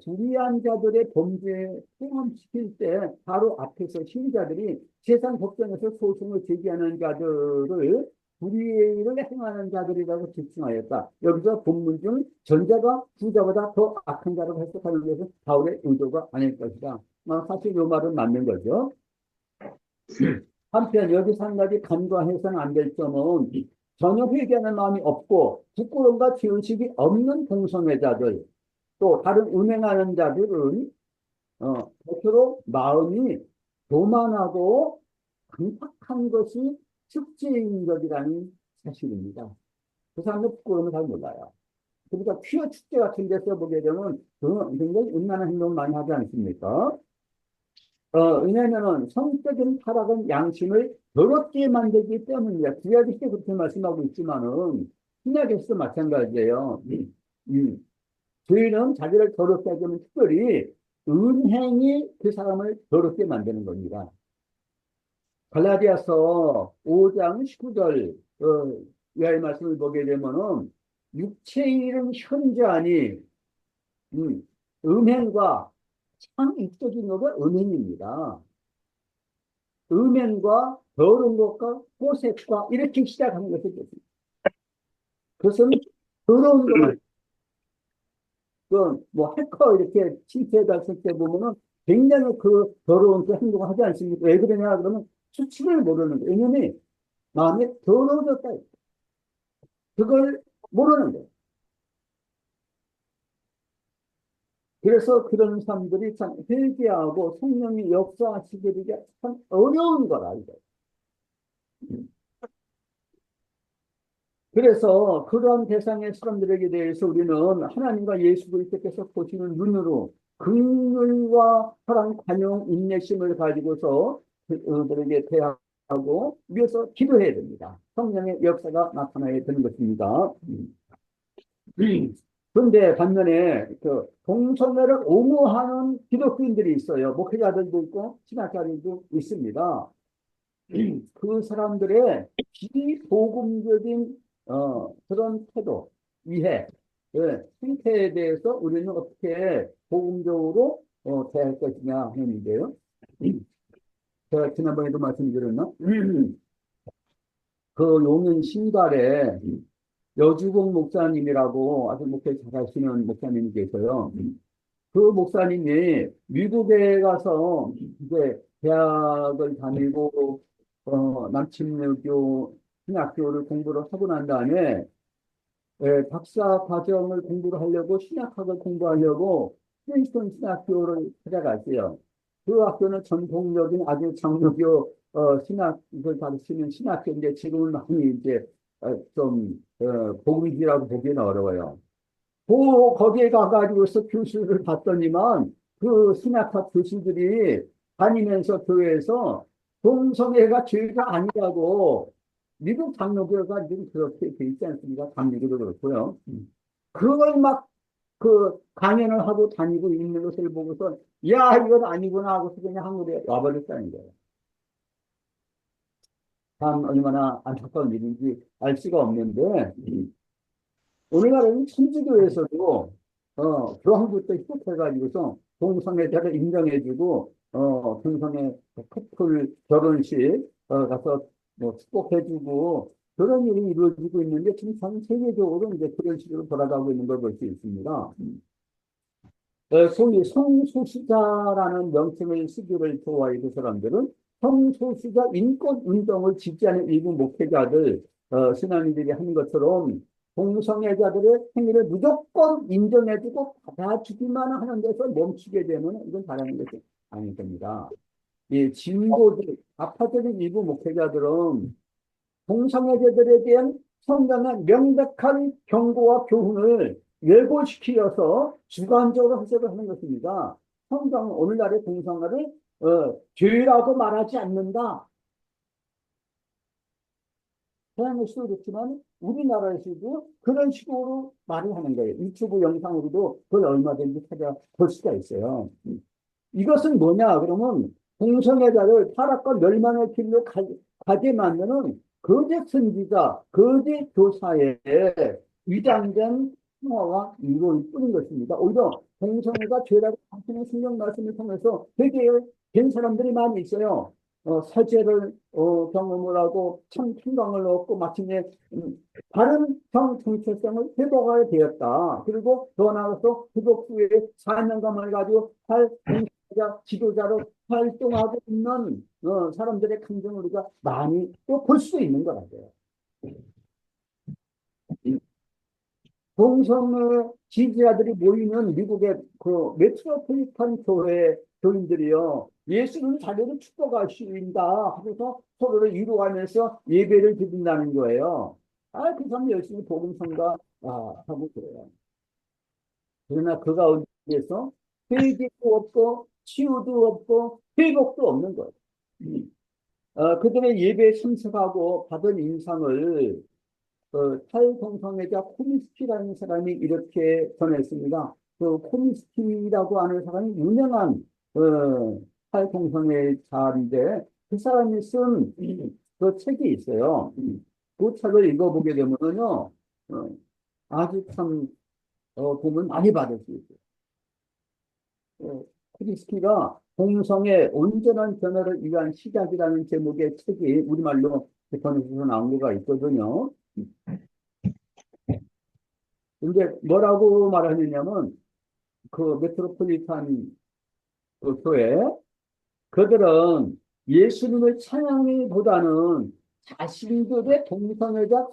불의한 자들의 범죄에 포함시킬 때 바로 앞에서 신자들이 세상 법정에서 소송을 제기하는 자들을 불의를 행하는 자들이라고 지칭하였다. 여기서 본문 중 전자가 후자보다 더 악한 자라고 해석하는 것은 바울의 의도가 아닐 것이다. 사실 이 말은 맞는 거죠. 한편 여기서 한 가지 간과해서는 안 될 점은 전혀 회개하는 마음이 없고 부끄러움과 죄의식이 없는 동성애자들 또 다른 음행하는 자들은 겉으로 마음이 교만하고 강팍한 것이 특징인 것이라는 사실입니다. 그 사람들 부끄러움을 잘 몰라요. 그러니까 퀴어 축제 같은 데서 보게 되면 굉장히 음란한 행동을 많이 하지 않습니까? 왜냐하면 성적인 타락은 양심을 더럽게 만들기 때문입니다. 구약일 때 그렇게 말씀하고 있지만은 신약에서도 마찬가지예요. 죄는 자기를 더럽게 하기 위해 특별히 은행이 그 사람을 더럽게 만드는 겁니다. 갈라디아서 5장 19절 이하의 말씀을 보게 되면은 육체의 일은 현저하니 음행과 참 이적인 것은 음행입니다. 음행과 더러운 것과 호색과 이렇게 시작하는 것을 보십니다. 그것은 더러운 것을 뭐 해커 이렇게 침투해갔을 때 보면은 굉장히 그 더러운 그 행동을 하지 않습니까? 왜 그러냐 그러면 수치를 모르는 거예요. 왜냐면 마음이 더러워졌다. 그걸 모르는 거예요. 그래서 그런 사람들이 참 회개하고 성령이 역사하시기가 참 어려운 거라, 이거. 그래서 그러한 대상의 사람들에게 대해서 우리는 하나님과 예수 그리스도께서 보시는 눈으로 긍휼과 사랑, 관용, 인내심을 가지고서 그들에게 대하고 위해서 기도해야 됩니다. 성령의 역사가 나타나야 되는 것입니다. 그런데 반면에 그 동성애를 옹호하는 기독교인들이 있어요. 목회자들도 있고 신학자들도 있습니다. 그 사람들의 비복음적인 그런 태도, 이해, 행태에 대해서 우리는 어떻게 복음적으로 대할 것이냐 하는 문제예요. 제가 지난번에도 말씀드렸나? 그 용인 신갈에 여주공 목사님이라고 아주 목회 잘하시는 목사님이 계셔요. 그 목사님이 미국에 가서 이제 대학을 다니고 남침여교 신학교를 공부를 하고 난 다음에 박사 과정을 공부를 하려고 신학학을 공부하려고 프린스턴 신학교를 찾아갔어요. 그 학교는 전통적인 아주 장로교 신학을 가르치는 신학교인데 지금은 많이 이제 복음지라고 보기는 어려워요. 거기에 가가지고서 교수를 봤더니만 그 신학학 교수들이 다니면서 교회에서 동성애가 죄가 아니라고 미국 장로교가 지금 그렇게 돼 있지 않습니까? 감리교도 그렇고요. 그걸 막 그 강연을 하고 다니고 있는 것을 보고서 야 이건 아니구나 하고서 그냥 한국에 와버렸다는 거예요. 참 얼마나 안타까운 일인지 알 수가 없는데 우리나라는 천주교에서도 교황부터 시작해가지고서 동성애자를 인정해주고 동성애 커플 결혼식 가서 뭐 축복해주고 그런 일이 이루어지고 있는데 지금 전 세계적으로 이제 그런 식으로 돌아가고 있는 걸 볼 수 있습니다. 소위 성소수자라는 명칭을 쓰기를 좋아해 그 사람들은 성소수자 인권 운동을 지지하는 일부 목회자들 신앙인들이 하는 것처럼 동성애자들의 행위를 무조건 인정해주고 받아주기만 하는 데서 멈추게 되면 이건 바라는 것이 아닐 겁니다. 이 진보들, 아파트의 일부 목회자들은 동성애자들에 대한 성경의 명백한 경고와 교훈을 열고시키어서 주관적으로 해석을 하는 것입니다. 성경은 오늘날의 동성애를 죄라고 말하지 않는다. 서양에서도 그렇지만 우리나라에서도 그런 식으로 말을 하는 거예요. 유튜브 영상으로도 그걸 얼마든지 찾아볼 수가 있어요. 이것은 뭐냐? 그러면 동성애자를 타락과 멸망의 길로 가게 만드는 거짓 선지자, 거짓 교사의 위장된 행화와 유로일 뿐인 것입니다. 오히려 동성애가 죄라고 하시는 성경 말씀을 통해서 되게 된 사람들이 많이 있어요. 사죄를 경험을 하고 참 평강을 얻고 마침내 바른 정 정체성을 회복하게 되었다. 그리고 더 나아가서 회복 후에 사명감을 가지고 지도자로 활동하고 있는 사람들의 감정을 우리가 많이 또 볼 수 있는 것 같아요. 동성애 지지자들이 모이는 미국의 그 메트로폴리탄 교회 교인들이요. 예수는 자기를 축복하신다 하면서 서로를 위로하면서 예배를 드린다는 거예요. 그 사람 열심히 복음 전가 하고 그래요. 그러나 그 가운데서 회개도 없고 치유도 없고 회복도 없는 거예요. 그들의 예배에 참석하고 받은 인상을 탈동성애자 코미스키라는 사람이 이렇게 전했습니다. 그 코미스키라고 하는 사람이 유명한 탈동성애자인데 그 사람이 쓴 그 책이 있어요. 그 책을 읽어보게 되면요, 아주 참 도움을 많이 받을 수 있어요. 코미스키가 동성애 온전한 변화를 위한 시작이라는 제목의 책이 우리말로 번역해서 나온 거가 있거든요. 근데 뭐라고 말하느냐면 그 메트로폴리탄 그 교회 그들은 예수님을 찬양하기보다는 자신들의 동성애자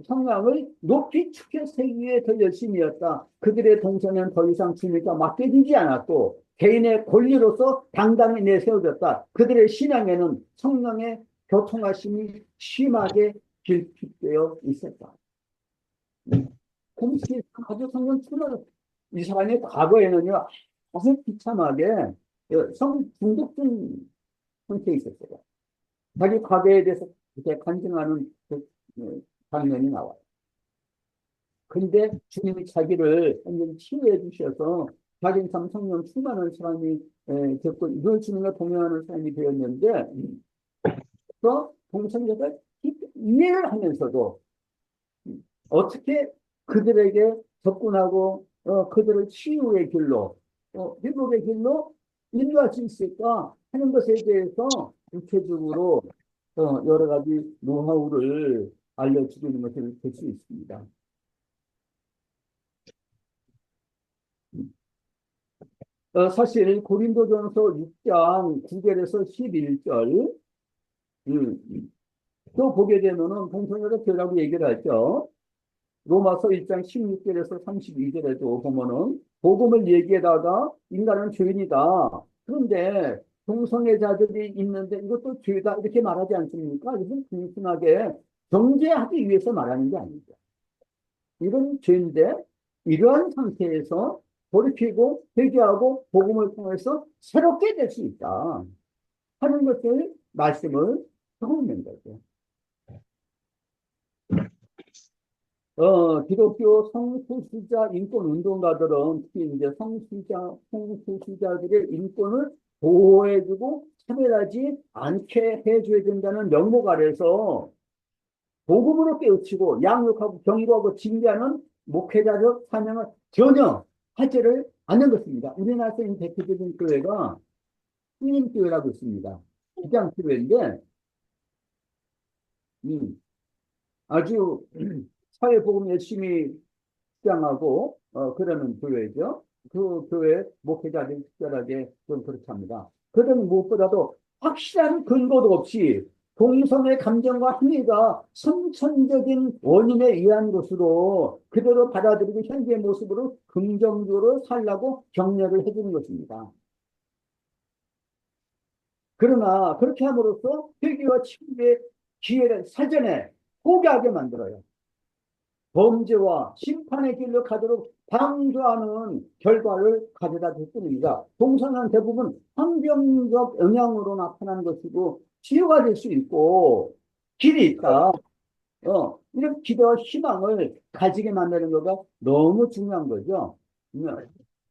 성향을 높이 축소하기 위해 더 열심히 했다. 그들의 동성애는 더 이상 주니까 맡겨지지 않았고 개인의 권리로서 당당히 내세워졌다. 그들의 신앙에는 성령의 교통하심이 심하게 결핍되어 있었다. 공식 아주 성령 출마를 이 사람이 과거에는요 아주 비참하게 성 중독된 상태에 있었어요. 자기 과거에 대해서 이렇게 간증하는 그 장면이 나와요. 근데 주님이 자기를 완전히 치유해 주셔서 자기 참 성령 충만한 사람이 됐고 이걸 주님과 동행하는 사람이 되었는데 또 동성애를 이해를 하면서도 어떻게 그들에게 접근하고 그들을 치유의 길로 회복의 길로 인도할 수 있을까 하는 것에 대해서 구체적으로 여러 가지 노하우를 알려주고 있는 것을 볼 수 있습니다. 사실 고린도전서 6장 9절에서 11절 또 보게 되면은 동성애가 죄라고 얘기를 하죠. 로마서 1장 16절에서 32절에도 보면은 복음을 얘기하다가 인간은 죄인이다. 그런데 동성애자들이 있는데 이것도 죄다 이렇게 말하지 않습니까? 이것은 단순하게 정죄하기 위해서 말하는 게 아니죠. 이런 죄인데 이러한 상태에서 돌이키고 회개하고 복음을 통해서 새롭게 될 수 있다 하는 것을 말씀을 하고 있는 거죠. 기독교 성소수자 인권 운동가들은 특히 이제 성소수자들의 인권을 보호해주고 차별하지 않게 해줘야 된다는 명목 아래서 복음으로 깨우치고 양육하고 경고하고 징계하는 목회자적 사명을 전혀 하지를 않는 것입니다. 우리나라에서 있는 대표적인 교회가 신림교회라고 있습니다. 기장교회인데 아주 사회복음 열심히 주장하고 그러는 교회죠. 그 교회 목회자들이 특별하게 좀 그렇게 합니다. 그들은 무엇보다도 확실한 근거도 없이 동성애 감정과 행위가 선천적인 원인에 의한 것으로 그대로 받아들이고 현재의 모습으로 긍정적으로 살라고 격려를 해주는 것입니다. 그러나 그렇게 함으로써 회개와 치유의 기회를 사전에 포기하게 만들어요. 범죄와 심판의 길로 가도록 방조하는 결과를 가져다 줄 뿐입니다. 동성애는 대부분 환경적 영향으로 나타나는 것이고 치유가 될 수 있고 길이 있다. 이런 기대와 희망을 가지게 만드는 거가 너무 중요한 거죠.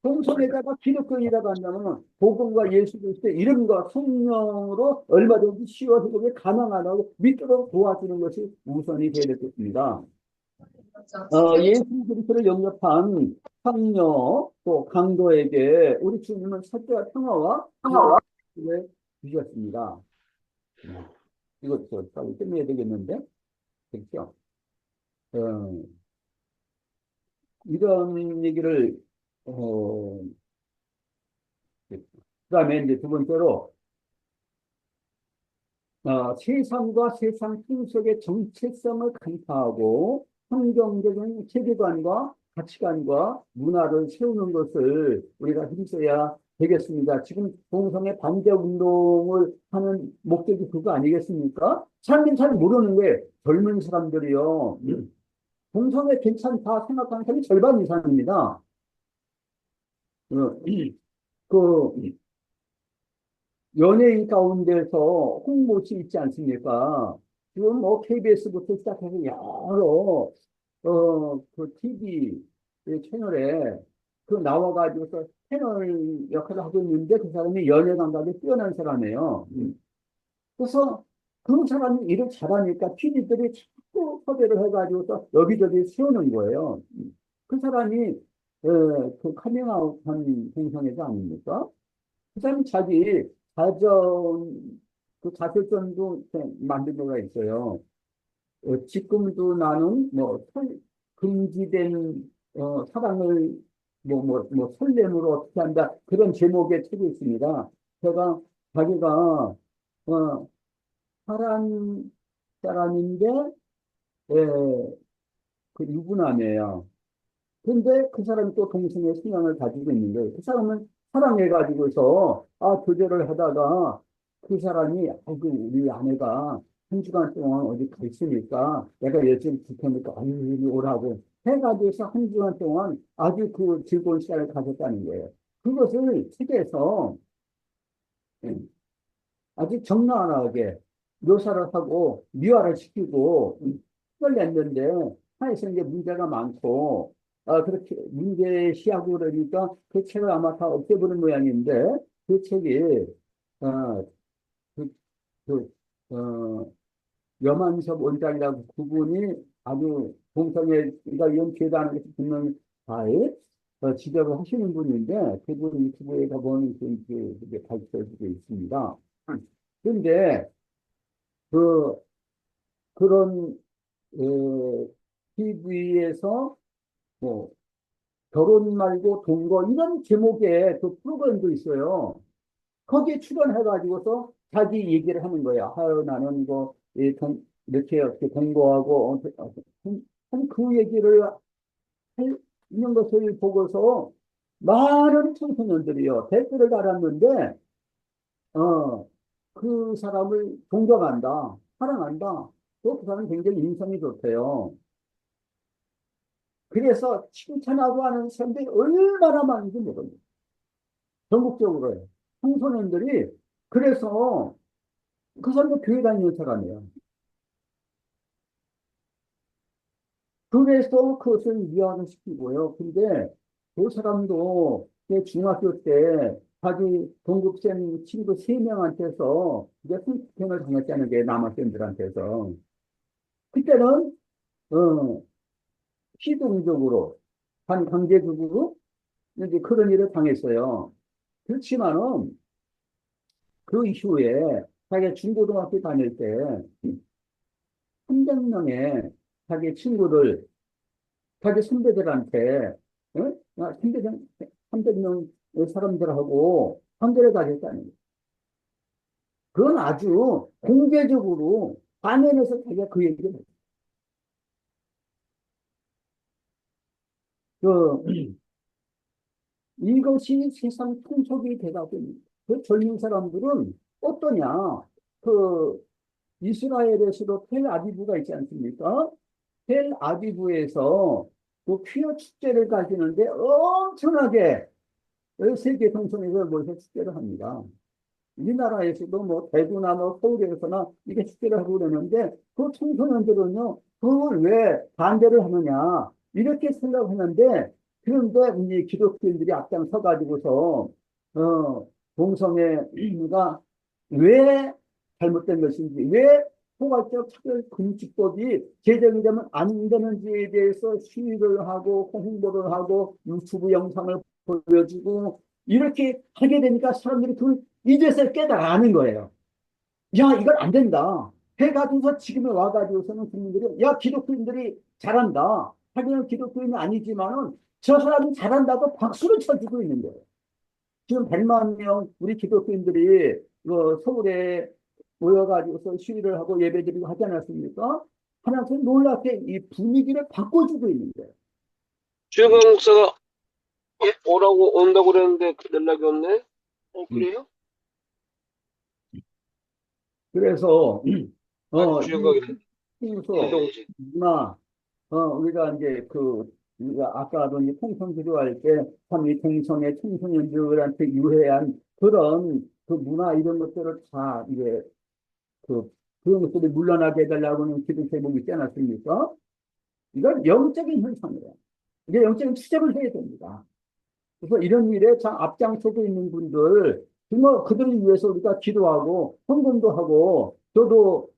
동성애자가 기독교인이라고 한다면 복음과 예수 그리스도의 이름과 성령으로 얼마든지 치유와 회복이 가능하다고 믿도록 도와주는 것이 우선이 되어야 되겠습니다. 예수 그리스도를 영접한 상녀 또 강도에게 우리 주님은 사죄와 평화와 를 주셨습니다. 이거 빨리 끝내야 되겠는데, 그렇죠? 이런 얘기를 그다음에 이제 두 번째로 세상과 세상 풍속의 정체성을 간파하고 환경적인 세계관과 가치관과 문화를 세우는 것을 우리가 힘써야 되겠습니다. 지금 동성애 반대 운동을 하는 목적이 그거 아니겠습니까? 사람들이 잘 모르는 게 젊은 사람들이요. 동성애 괜찮다 생각하는 사람이 절반 이상입니다. 그 연예인 가운데서 홍모 씨 있지 않습니까? 지금 뭐 KBS부터 시작해서 여러 그 TV 채널에 그 나와가지고서 패널 역할을 하고 있는데 그 사람이 연예 감각이 뛰어난 사람이에요. 그래서 그 사람이 일을 잘하니까 PD들이 자꾸 섭외를 해가지고서 여기저기 세우는 거예요. 그 사람이 그 카밍아웃한 동성애자 아닙니까? 그 사람이 자기 그 자설전도 만든 거가 있어요. 지금도 나는 금지된 사랑을 설렘으로 어떻게 한다 그런 제목의 책이 있습니다. 제가 자기가 파란 사람인데, 예, 그 유부남이에요. 근데 그 사람이 또 동성애 성향을 가지고 있는 거예요. 그 사람은 사랑해가지고서, 교제를 하다가 그 사람이, 우리 아내가 한 주간 동안 어디 가 있으니까 내가 여친 불편하니까, 여기 오라고 해가지고서 한 주간 동안 아주 그 즐거운 시간을 가졌다는 거예요. 그것을 책에서 아주 적나라하게 묘사를 하고 미화를 시키고 책을 냈는데 사실서 이제 문제가 많고 그렇게 문제시하고 그러니까 그 책을 아마 다 없애버린 모양인데 그 책이 어, 그, 그, 어, 염한섭 원장이라고 그분이 아주 공성애가 이런 죄다는 것을 분명히 잘 지적을 하시는 분인데 그분 유튜브에 가보면 그게 밝혀지고 있습니다. 그런데 그 그런 TV에서 뭐 결혼 말고 동거 이런 제목의 그 프로그램도 있어요. 거기에 출연해가지고서 자기 얘기를 하는 거야. 나는 뭐 이렇게 동거하고 그 얘기를 있는 것을 보고서 많은 청소년들이요 댓글을 달았는데 어, 그 사람을 존경한다, 사랑한다. 또 그 사람은 굉장히 인성이 좋대요. 그래서 칭찬하고 하는 사람들이 얼마나 많은지 모릅니다. 전국적으로요. 청소년들이 그래서 그 사람도 교회 다니는 사람이에요. 그래서 그것을 미화를 시키고요. 근데 그 사람도 중학교 때 자기 동급생 친구 3명한테서 이제 성폭행을 당했다는 게 남학생들한테서. 그때는, 어, 피동적으로, 강제적으로 이제 그런 일을 당했어요. 그렇지만은 그 이후에 자기가 중고등학교 다닐 때 300명의 자기 친구들 자기 선배들한테 선배들 300명 사람들하고 관계를 가졌다는 거예요. 그건 아주 공개적으로 반면에서 자기가 그 얘기를 했어요. 그, 이것이 세상 풍속이 되가고 있습니다. 그 젊은 사람들은 어떠냐? 그 이스라엘에서도 텔아비브가 있지 않습니까? 텔아비브에서 그 퀴어 축제를 가지는데 엄청나게 세계 동성애를 모여서 축제를 합니다. 우리나라에서도 뭐 대구나 뭐 서울에서나 이게 축제를 하고 그러는데 그 청소년들은요 그걸 왜 반대를 하느냐 이렇게 생각하는데 그런데 우리 기독교인들이 앞장서 가지고서 동성애가 왜 잘못된 것인지 왜 포괄적 차별금지법이 제정이 되면 안 되는지에 대해서 시위를 하고 홍보를 하고 유튜브 영상을 보여주고 이렇게 하게 되니까 사람들이 그 이제서 깨달아는 거예요. 야, 이건 안 된다. 해가지고서 지금에 와가지고서는 국민들이, 야, 기독교인들이 잘한다. 하기는 기독교인이 아니지만은 저 사람이 잘한다고 박수를 쳐주고 있는 거예요. 지금 100만 명 우리 기독교인들이 서울에 모여가지고서 시위를 하고 예배드리고 하지 않았습니까? 하나님 놀랍게 이 분위기를 바꿔주고 있는 거예요. 최강 목사가 오라고 온다고 그랬는데 연락이 없네. 그래요? 그래서 주영각이네. 순서 운동지. 문화 우리가 이제 우리가 아까도 이제 통성 기도할 때 참 이 통성의 청소년들한테 유해한 그런 그 문화 이런 것들을 다 이제 그런 것들이 물러나게 해달라고 하는 기도 제목이 있지 않았습니까? 이건 영적인 현상이에요. 이게 영적인 투쟁을 해야 됩니다. 그래서 이런 일에 참 앞장서고 있는 분들, 정말 그들을 위해서 우리가 기도하고, 헌금도 하고, 저도,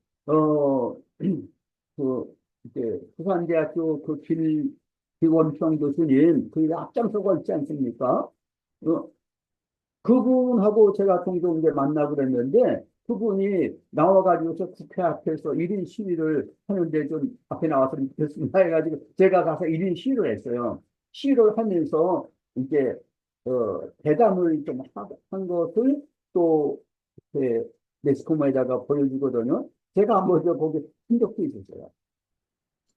이제, 부산대학교 김원평 교수님, 그 일에 앞장서고 있지 않습니까? 그분하고 제가 종종 이제 만나고 그랬는데, 그분이 나와가지고서 국회 앞에서 1인 시위를 하는데 좀 앞에 나와서 됐습니다 해가지고 제가 가서 1인 시위를 했어요. 시위를 하면서 이제 대담을 좀 한 것을 또 매스컴에다가 보여주거든요. 제가 한번 거기 한 적도 있었어요.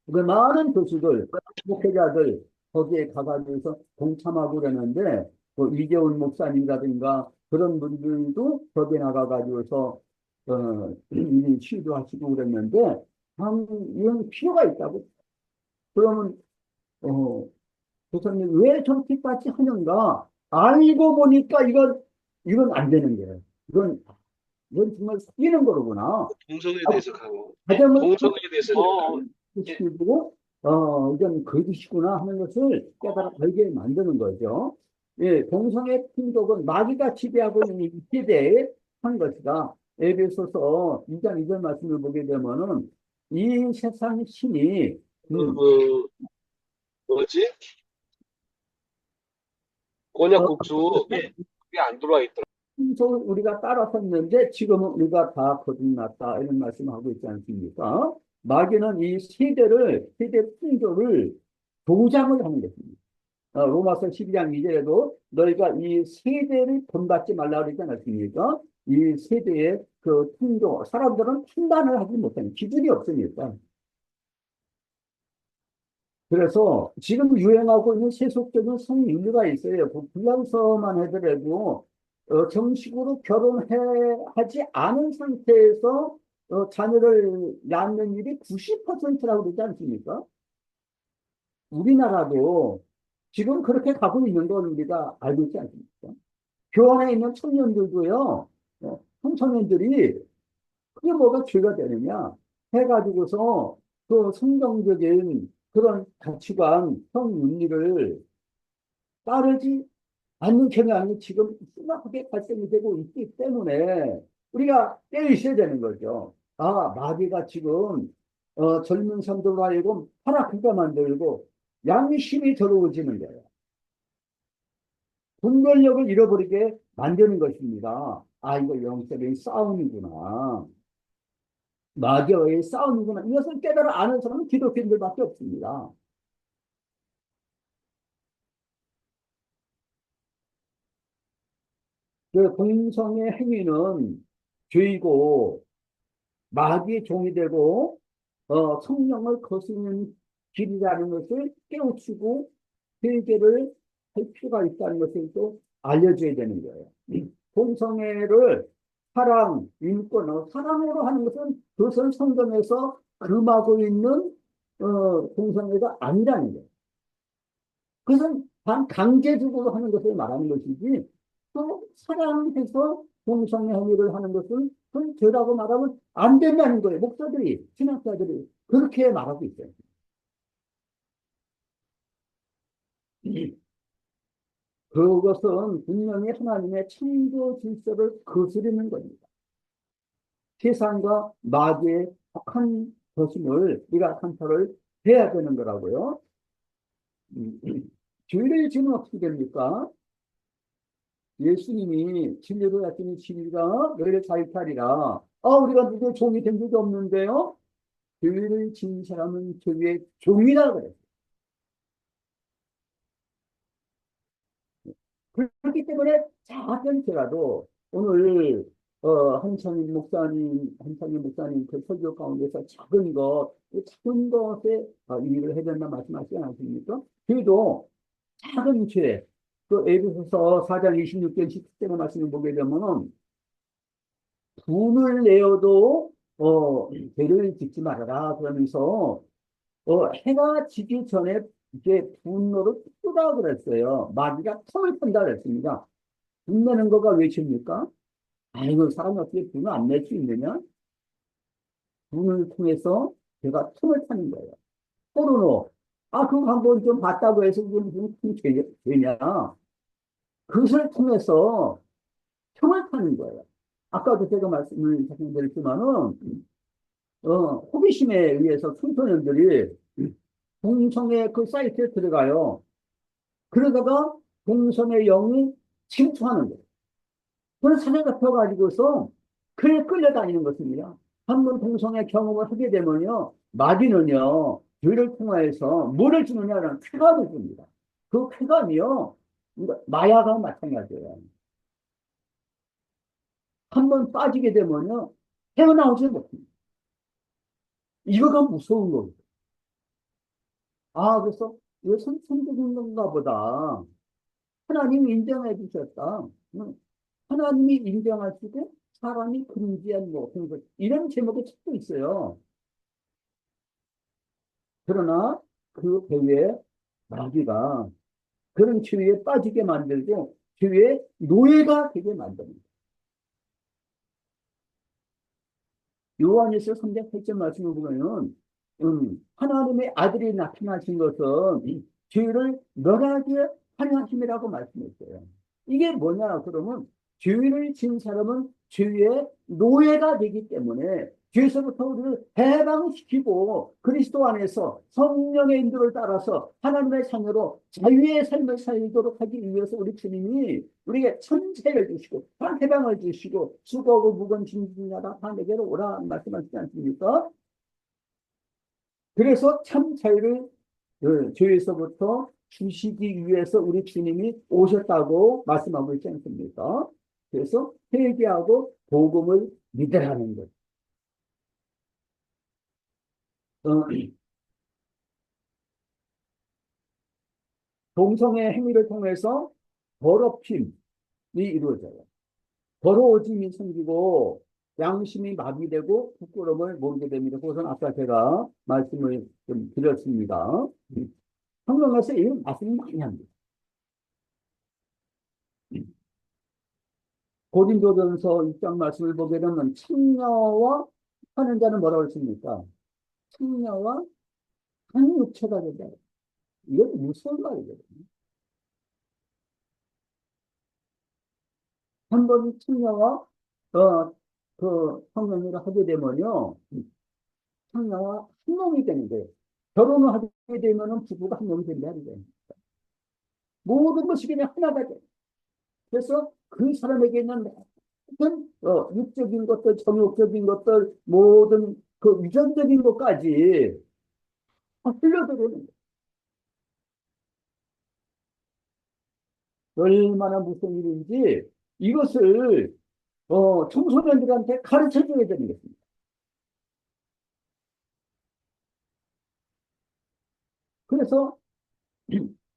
그 많은 교수들, 목회자들 거기에 가가지고서 동참하고 그러는데 뭐 이재훈 목사님이라든가 그런 분들도 거기에 나가가지고서 이 시도하시고 그랬는데 이런 필요가 있다고. 그러면 교수님 왜 저렇게까지 하는가? 알고 보니까 이건 안 되는 거예요. 이건 정말 속이는 거로구나. 동성애에 대해서 강의. 가정을 동성애에 대해서 예. 보고 이건 거짓이구나 하는 것을 깨달아 알게 만드는 거죠. 예, 동성애 풍속은 마귀가 지배하고 있는 이 시대에 한 것이다. 에베소서 2장 2절 말씀을 보게 되면은 이 세상 신이 그 뭐지? 곤약국수 그게 안 들어와 있더라. 풍속을 우리가 따라섰는데 지금은 우리가 다 거듭났다 이런 말씀하고 있지 않습니까? 마귀는 이 세대 풍조를 조장을 하는 것입니다. 로마서 12장 2절에도 너희가 이 세대를 본받지 말라 그러지 않았습니까? 이 세대의 그 풍조, 사람들은 판단을 하지 못하는 기준이 없으니까. 그래서 지금 유행하고 있는 세속적인 성윤리가 있어요. 그 불량서만 하더라도 정식으로 하지 않은 상태에서 자녀를 낳는 일이 90%라고 그러지 않습니까? 우리나라도 지금 그렇게 가고 있는 건 우리가 알고 있지 않습니까? 교환에 있는 청년들도요, 청소년들이 그게 뭐가 죄가 되느냐 해가지고서 그 성경적인 그런 가치관, 성윤리를 따르지 않는 경향이 지금 심각하게 발생이 되고 있기 때문에 우리가 깨어 있어야 되는 거죠. 아, 마귀가 지금 젊은 성도로 하여금 타락하게 만들고 양심이 더러워지는 거예요. 분별력을 잃어버리게 만드는 것입니다. 아, 이거 영적인 싸움이구나. 마귀와의 싸움이구나. 이것을 깨달아 아는 사람은 기독교인들밖에 없습니다. 그 공성의 행위는 죄이고 마귀의 종이 되고 성령을 거스르는 길이라는 것을 깨우치고 회개를 할 필요가 있다는 것을 또 알려줘야 되는 거예요. 공성애를 사랑, 인권, 사랑으로 하는 것은 그것은 성경에서 금하고 있는 공성애가 아니라는 거예요. 그것은 단 강제적으로 하는 것을 말하는 것이지 또 사랑해서 공성의 행위를 하는 것은 그건 죄라고 말하면 안 된다는 거예요. 목사들이, 신학자들이 그렇게 말하고 있어요. 그것은 분명히 하나님의 창조 질서를 거스르는 겁니다. 세상과 마귀의 악한 것임을 우리가 판단을 해야 되는 거라고요. 죄를 지으면 어떻게 됩니까? 예수님이 진리로 왔더니 진리가 너희를 자유케 하리라. 우리가 누구의 종이 된 적이 없는데요. 죄를 지은 사람은 죄의 종이라 그래요. 그렇기 때문에 작은 죄라도 오늘 한창희 목사님 그 설교 가운데서 작은 것에 일을 해야 된다 말씀하시지 않습니까? 그래도 작은 죄, 그 에베소서 4장 26절 17절의 말씀을 보게 되면은 분을 내어도 죄를 짓지 말아라 그러면서 해가 지기 전에 이제 분노를 푸라 그랬어요. 마귀가 틈을 푼다 그랬습니다. 분 내는 거가 왜 죄입니까? 아이고 사람이 어떻게 분을 안 낼 수 있느냐? 분을 통해서 제가 틈을 타는 거예요. 포르노. 그거 한번 좀 봤다고 해서 무슨 죄냐? 그것을 통해서 틈을 타는 거예요. 아까도 제가 말씀을 드렸지만은, 호기심에 의해서 청소년들이 동성애 그 사이트에 들어가요. 그러다가 동성애 영이 침투하는 거예요. 그런 사례 잡혀가지고서 그에 끌려다니는 것입니다. 한번 동성애 경험을 하게 되면요, 마귀는요, 죄를 통하여서 뭐를 주느냐는 쾌감을 줍니다. 그 쾌감이요, 마약과 마찬가지예요. 한번 빠지게 되면요, 헤어나오지 못합니다. 이거가 무서운 거예요. 아, 그래서 이거 선천적인 건가 보다. 하나님이 인정해 주셨다. 하나님이 인정하시되 사람이 금지한 뭐 그런 것, 이런 제목의 책도 있어요. 그러나 그 배후에 마귀가 그런 죄에 빠지게 만들고 죄의 노예가 되게 만듭니다. 요한일서 3장 8절 말씀을 보면 하나님의 아들이 나타나신 것은 죄를 멸하게 하려 함이라고 말씀했어요. 이게 뭐냐 그러면 죄를 진 사람은 죄의 노예가 되기 때문에 죄에서부터 우리를 해방시키고 그리스도 안에서 성령의 인도를 따라서 하나님의 자녀로 자유의 삶을 살도록 하기 위해서 우리 주님이 우리에게 천체를 주시고 다 해방을 주시고 수고하고 무거운 짐진 자라 다 내게로 오라 말씀하시지 않습니까? 그래서 참 자유를 죄에서부터 주시기 위해서 우리 주님이 오셨다고 말씀하고 있지 않습니까? 그래서 회개하고 복음을 믿으라는 것. 동성의 행위를 통해서 더럽힘이 이루어져요. 더러워짐이 생기고 양심이 마비되고 부끄러움을 모르게 됩니다. 그것은 아까 제가 말씀을 좀 드렸습니다. 성경에서 이 말씀이 많이 합니다. 고린도전서 6장 말씀을 보게 되면 창녀와 하는 자는 뭐라고 했습니까? 창녀와 한 육체가 된다. 이건 무슨 말이거든요. 한 번 창녀와 성령을 하게 되면요, 창녀와 한 몸이 되는 거예요. 결혼을 하게 되면은 부부가 한 몸이 된다. 모든 것이 그냥 하나가 돼. 그래서 그 사람에게 있는 모든 육적인 것들, 정욕적인 것들, 모든 그 유전적인 것까지 다 흘려들어오는 거예요. 얼마나 무슨 일인지 이것을 청소년들한테 가르쳐 줘야 되는 것입니다. 그래서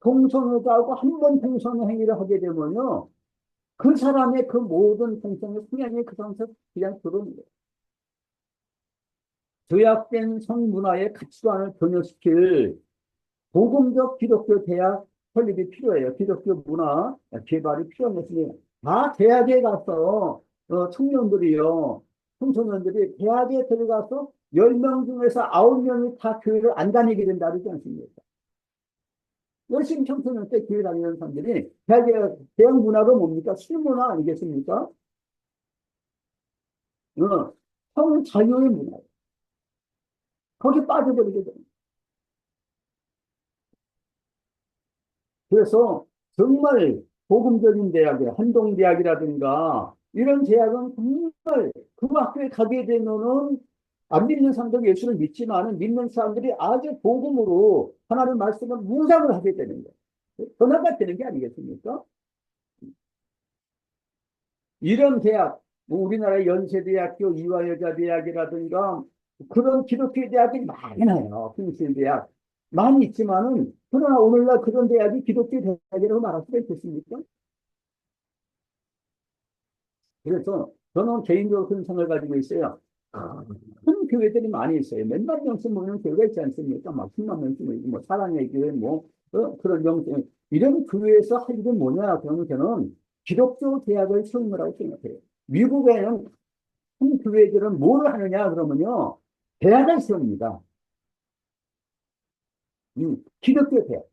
동성애자하고 한 번 동성애 행위를 하게 되면요, 그 사람의 그 모든 동성애 성향이 그 사람에서 그냥 들어오는 거예요. 조약된 성문화의 가치관을 변형시킬 복음적 기독교 대학 설립이 필요해요. 기독교 문화 개발이 필요한 것입니다. 다 대학에 가서 청년들이요, 청소년들이 대학에 들어가서 10명 중에서 9명이 다 교회를 안 다니게 된다 그러지 않습니까? 열심히 청소년 때 교회 다니는 사람들이 대학 문화가 뭡니까? 술 문화 아니겠습니까? 성자유의 문화. 거기 빠져버리게 됩니다. 그래서 정말 복음적인 대학이 한동대학이라든가 이런 대학은 정말 그 학교에 가게 되면은 안 믿는 사람들이 예수를 믿지만은 믿는 사람들이 아주 복음으로 하나님 말씀을 묵상을 하게 되는 거예요. 변화가 되는 게 아니겠습니까? 이런 대학, 뭐 우리나라의 연세대학교, 이화여자대학이라든가 그런 기독교 대학이 많이 나요. 평신 대학 많이 있지만은 그러나 오늘날 그런 대학이 기독교 대학이라고 말할 수가 있겠습니까? 그래서 저는 개인적으로 그런 생각을 가지고 있어요. 큰 교회들이 많이 있어요. 몇만 명씩 모이는 교회가 있지 않습니까? 막 10만 명씩 모이고, 뭐, 사랑의 교회, 뭐, 그런 명성. 이런 교회에서 할 일은 뭐냐? 그러면 저는 기독교 대학을 세운 거라고 생각해요. 미국에는 큰 교회들은 뭘 하느냐? 그러면요. 대학을 세웁니다. 기독교 대학.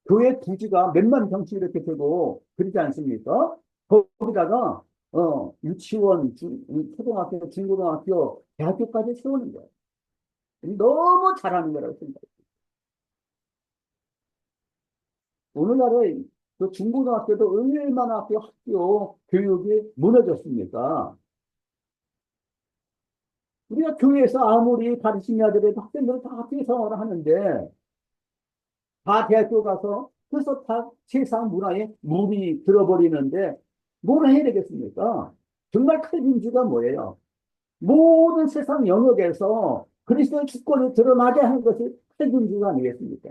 교회 부지가 몇만 병씩 이렇게 되고, 그러지 않습니까? 거기다가 유치원, 초등학교, 중고등학교, 대학교까지 세우는 거예요. 너무 잘하는 거라고 생각해요. 오늘날에 그 중고등학교도 얼마나 학교 교육이 무너졌습니까? 우리가 교회에서 아무리 가르치냐 하더라도 학생들은 다 학교 생활을 하는데 다 대학교 가서 그래서 다 세상 문화에 물이 들어버리는데 뭘 해야 되겠습니까? 정말 칼빈주가 뭐예요? 모든 세상 영역에서 그리스도의 주권을 드러나게 하는 것이 칼빈주의가 아니겠습니까?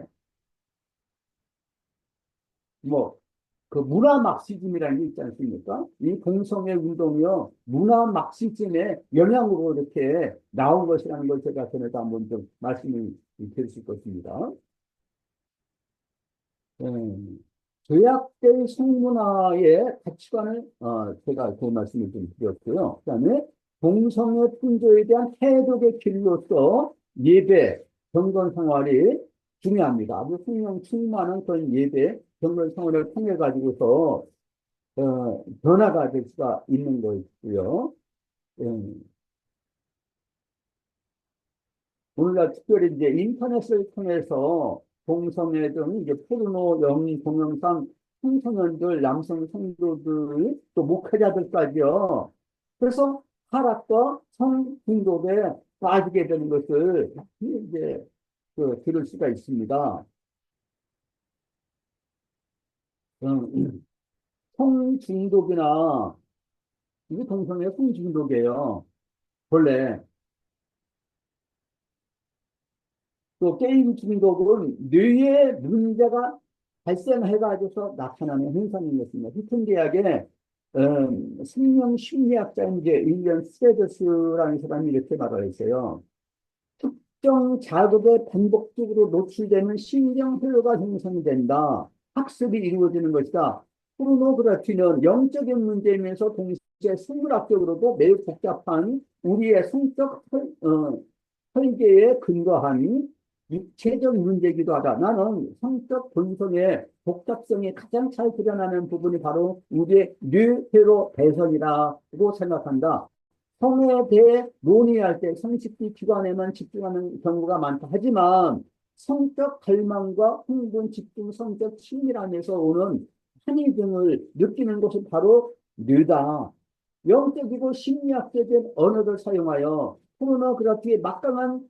뭐, 그 문화 막시즘이라는 게 있지 않습니까? 이 동성애 운동이요, 문화 막시즘의 영향으로 이렇게 나온 것이라는 걸 제가 전에도 한번 좀 말씀을 드릴 것입니다. 죄악된 성문화의 가치관을 제가 그 말씀을 좀 드렸고요. 그다음에 동성애 풍조에 대한 태도의 길로서 예배, 경건 생활이 중요합니다. 아주 성령 충만한 그런 예배, 경건 생활을 통해 가지고서 변화가 될 수가 있는 것이고요. 오늘날 특별히 이제 인터넷을 통해서 동성애 등 이제 포르노 영 동영상 청소년들, 남성 성도들, 또 목회자들까지요. 그래서 하락과 성중독에 빠지게 되는 것을 이제 들을 수가 있습니다. 성중독이나 이게 동성애 성중독이에요. 본래 또 게임 중독은 뇌에 문제가 발생해가지고서 나타나는 현상인 것입니다. 히튼대학의 생명 심리학자인 이제 윌리엄 스레더스라는 사람이 이렇게 말을 했어요. 특정 자극에 반복적으로 노출되는 신경 회로가 형성이 된다. 학습이 이루어지는 것이다. 포르노그래피는 영적인 문제이면서 동시에 생물학적으로도 매우 복잡한 우리의 성적 설계에 근거한 육체적 문제이기도 하다. 나는 성적 본성의 복잡성이 가장 잘 드러나는 부분이 바로 우리의 뇌회로 배선이라고 생각한다. 성에 대해 논의할 때 성식비 기관에만 집중하는 경우가 많다. 하지만 성적 갈망과 흥분, 집중, 성적 친밀함에서 오는 한이 등을 느끼는 것이 바로 뇌다. 영적이고 심리학적인 언어를 사용하여 포르노그래피의 막강한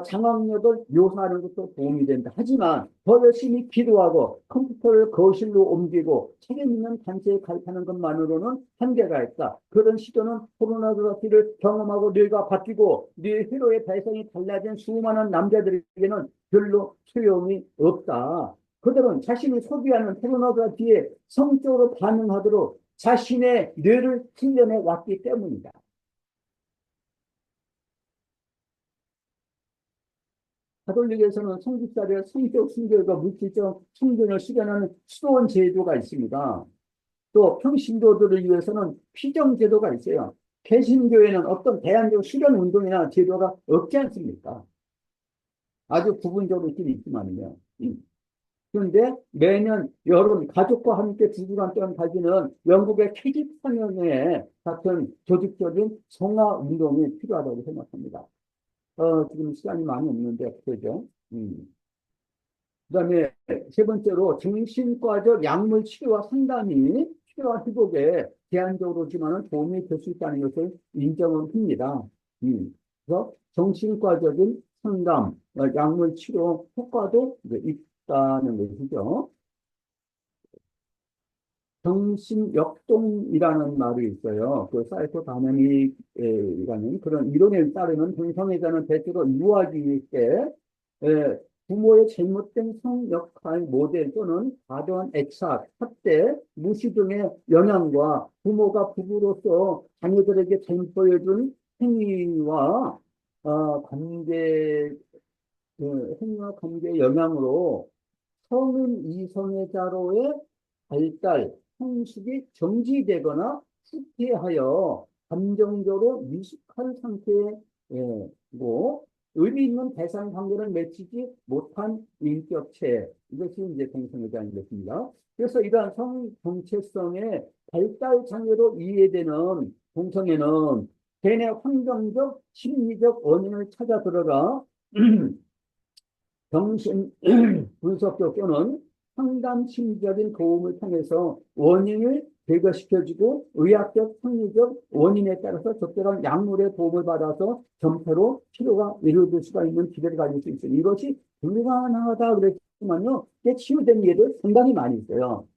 장악력을 묘사하는 것도 도움이 된다. 하지만 더 열심히 기도하고 컴퓨터를 거실로 옮기고 책임 있는 단체에 가입하는 것만으로는 한계가 있다. 그런 시도는 포르노그래피를 경험하고 뇌가 바뀌고 뇌 회로의 발성이 달라진 수많은 남자들에게는 별로 소용이 없다. 그들은 자신이 소비하는 포르노그래피에 성적으로 반응하도록 자신의 뇌를 훈련해 왔기 때문이다. 가톨릭에서는 성직자들의 성적 순결과 물질적 성전을 수련하는 수도원 제도가 있습니다. 또 평신도들을 위해서는 피정 제도가 있어요. 개신교에는 어떤 대안적 수련 운동이나 제도가 없지 않습니까? 아주 부분적으로 있지만요. 그런데 매년 여름 가족과 함께 2주간 동안 가지는 영국의 캐짓상영회 같은 조직적인 성화 운동이 필요하다고 생각합니다. 지금 시간이 많이 없는데, 그죠? 그다음에 세 번째로 정신과적 약물 치료와 상담이 치료와 회복에 제한적으로지만 도움이 될 수 있다는 것을 인정을 합니다. 그래서 정신과적인 상담, 약물 치료 효과도 있다는 것이죠. 정신역동이라는 말이 있어요. 그 사이코다이내믹이라는 그런 이론에 따르면 동성애자는 대체로 유아기 때 부모의 잘못된 성역할 모델 또는 과도한 애착, 학대, 무시 등의 영향과 부모가 부부로서 자녀들에게 잘못 보여준 행위와 행위와 관계의 영향으로 성인 이성애자로의 발달, 성숙이 정지되거나 후퇴하여 감정적으로 미숙한 상태고 의미 있는 대상 관계를 맺히지 못한 인격체, 이것이 이제 동성애자인 것입니다. 그래서 이러한 성 정체성의 발달 장애로 이해되는 동성애는 개인의 환경적, 심리적 원인을 찾아 들어가 정신 분석적 또는 상담 심리적인 도움을 통해서 원인을 제거시켜주고 의학적, 심리적 원인에 따라서 적절한 약물의 도움을 받아서 점차로 치료가 이루어질 수가 있는 기회를 가질 수 있어요. 이것이 불가능하다 그랬지만요, 치유된 예들 상당히 많이 있어요.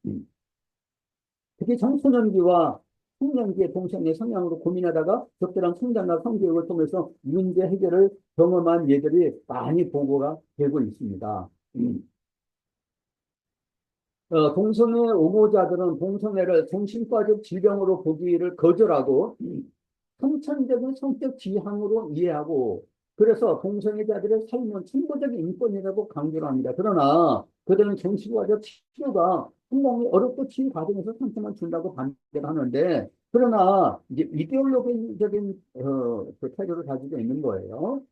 특히 청소년기와 숙련기의 동성애 성향으로 고민하다가 적절한 성장과 성교육을 통해서 문제 해결을 경험한 예들이 많이 보고가 되고 있습니다. 동성애 옹호자들은 동성애를 정신과적 질병으로 보기를 거절하고 선천적인 성격 지향으로 이해하고 그래서 동성애자들의 삶은 천부적인 인권이라고 강조를 합니다. 그러나 그들은 정신과적 치료가 상당히 어렵고 치유 과정에서 상처만 준다고 반대를 하는데 그러나 이제 이데올로기적인 그 태도를 가지고 있는 거예요.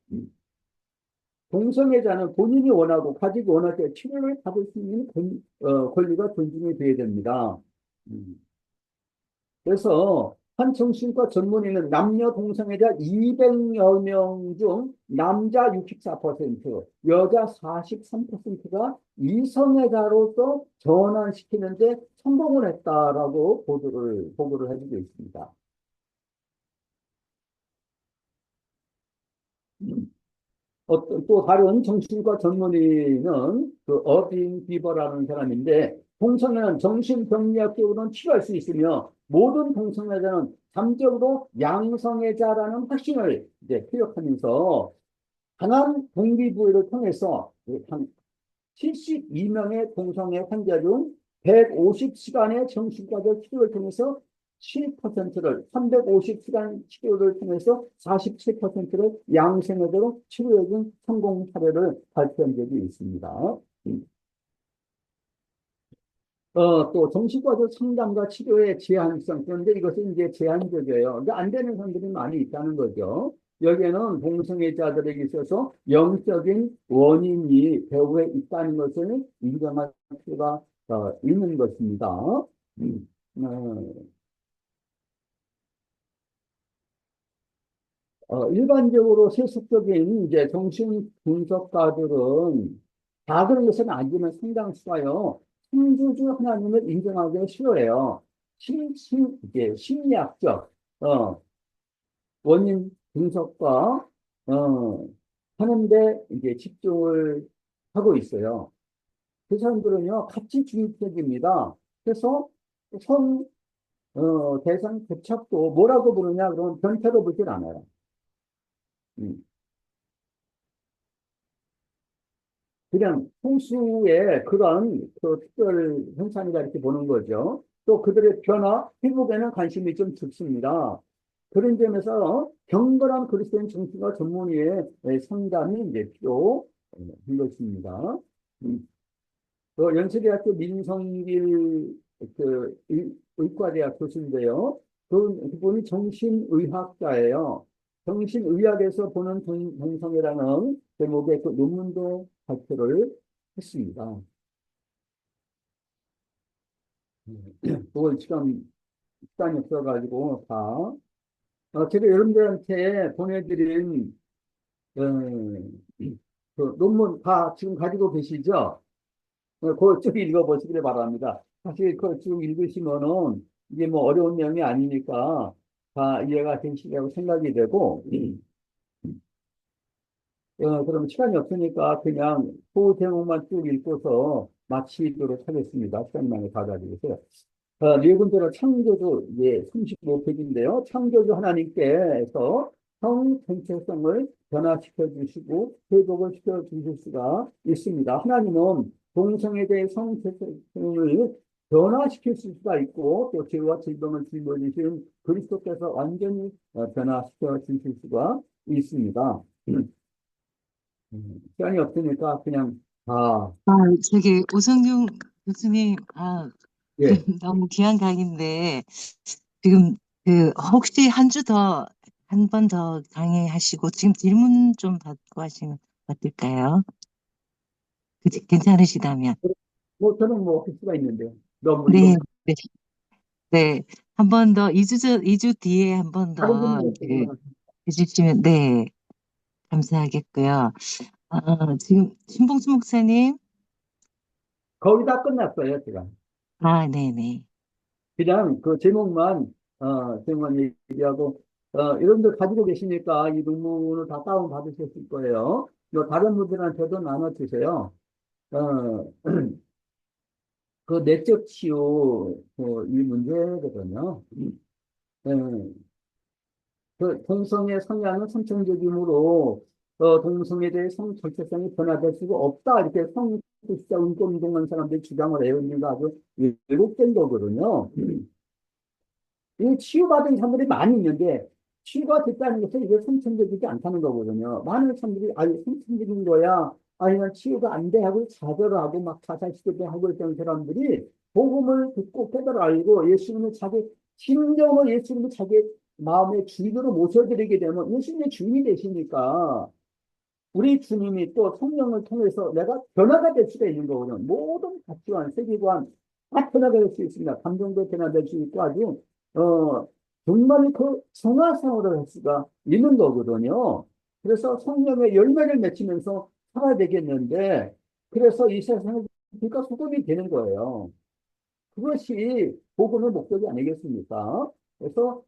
동성애자는 본인이 원하고 가지고 원할 때 치료를 받을 수 있는 권리가 존중이 돼야 됩니다. 음. 그래서 한 정신과 전문의는 남녀 동성애자 200여 명 중 남자 64%, 여자 43%가 이성애자로서 전환시키는데 성공을 했다라고 보고를 해주고 있습니다. 또 다른 정신과 전문의는 그 어빈 비버라는 사람인데 동성애는 정신병리학적으로는 치료할 수 있으며 모든 동성애자는 잠적으로 양성애자라는 확신을 이제 피력하면서 강한 동기부여를 통해서 72명의 동성애 환자 중 150시간의 정신과적 치료를 통해서 7%를 350시간 치료를 통해서 47%를 양성애자로 치료해준 성공 사례를 발표한 적이 있습니다. 또 정신과적 상담과 치료의 제한성 그런데 이것은 이제 제한적이에요. 근데 안 되는 사람들이 많이 있다는 거죠. 여기에는 동성애자들에게 있어서 영적인 원인이 배후에 있다는 것을 인정할 필요가 있는 것입니다. 일반적으로 세속적인 이제 정신 분석가들은 다 그런 것은 아니지만 상당수가요, 창조주 하나님을 인정하기 싫어해요. 이게 심리학적, 원인 분석과, 하는데 이제 집중을 하고 있어요. 그 사람들은요, 가치 중립적입니다. 그래서 대상 개척도 뭐라고 부르냐, 그러면 변태로 보질 않아요. 음. 그냥 풍수의 그런 그 특별 현상이다 이렇게 보는 거죠. 또 그들의 변화, 회복에는 관심이 좀 적습니다. 그런 점에서 경건한 그리스도인 정신과 전문의의 상담이 이제 필요한 것입니다. 연세대학교 민성길 의과대학 교수인데요. 그분이 정신의학자예요. 정신의학에서 보는 동성애라는 제목의 그 논문도 발표를 했습니다. 그걸 지금 시간이 없어가지고 제가 여러분들한테 보내드린 그 논문 다 지금 가지고 계시죠? 그걸 쭉 읽어보시길 바랍니다. 사실 그걸 쭉 읽으시면은 이게 뭐 어려운 내용이 아니니까 다 이해가 되시리라고 생각이 되고, 그럼 시간이 없으니까 그냥 그 제목만 쭉 읽고서 마치도록 하겠습니다. 시간 많이 가가지고서요. 네 번째로 창조주, 예, 35페이지인데요. 창조주 하나님께서 성 전체성을 변화시켜 주시고 회복을 시켜 주실 수가 있습니다. 하나님은 동성에 대해 성 전체성을 변화시킬 수가 있고 또 죄와 질병을 짊어지신 그리스도께서 완전히 변화시켜 주실 수가 있습니다. 시간이 없으니까 그냥 아, 저기 오성룡 교수님, 예. 너무 귀한 강의인데 지금 그 혹시 한 주 더 한 번 더 강의하시고 지금 질문 좀 받고 하시면 어떨까요? 괜찮으시다면. 뭐 저는 뭐 할 수가 있는데요. 너무 이거 네, 네, 네. 한 번 더, 2주 뒤에 한 번 다른 더 분이 없어요. 해주시면, 네, 감사하겠고요. 지금, 신봉수 목사님? 거의 다 끝났어요, 제가. 네네. 그냥 그 제목만, 제목만 얘기하고, 여러분들 가지고 계시니까 이 논문을 다 다운 받으셨을 거예요. 뭐 다른 분들한테도 나눠주세요. 어, 그 내적 치유, 이 문제거든요. 그 동성애 성향은 선천적이므로 동성애에 대해 성 정체성이 변화될 수가 없다 이렇게 성직자 운동한 사람들이 주장을 해요. 이거 아주 왜곡된 거거든요. 이 치유받은 사람들이 많이 있는데 치유가 됐다는 것은 이게 선천적이지 않다는 거거든요. 많은 사람들이 선천적인 거야 아니면 치유가 안 돼 하고 좌절을 하고 막 자살 시도를 하고 있던 사람들이 복음을 듣고 깨달아 알고 예수님을 자기 심정을 예수님을 자기 마음의 주인으로 모셔드리게 되면 예수님의 주인이 되시니까 우리 주님이 또 성령을 통해서 내가 변화가 될 수가 있는 거거든요. 모든 가치관, 세계관 다 변화가 될 수 있습니다. 감정도 변화될 수 있고 아주 정말 그 성화상으로 할 수가 있는 거거든요. 그래서 성령의 열매를 맺히면서 살아야 되겠는데 그래서 이 세상에 그러니까 소금이 되는 거예요. 그것이 복음의 목적이 아니겠습니까? 그래서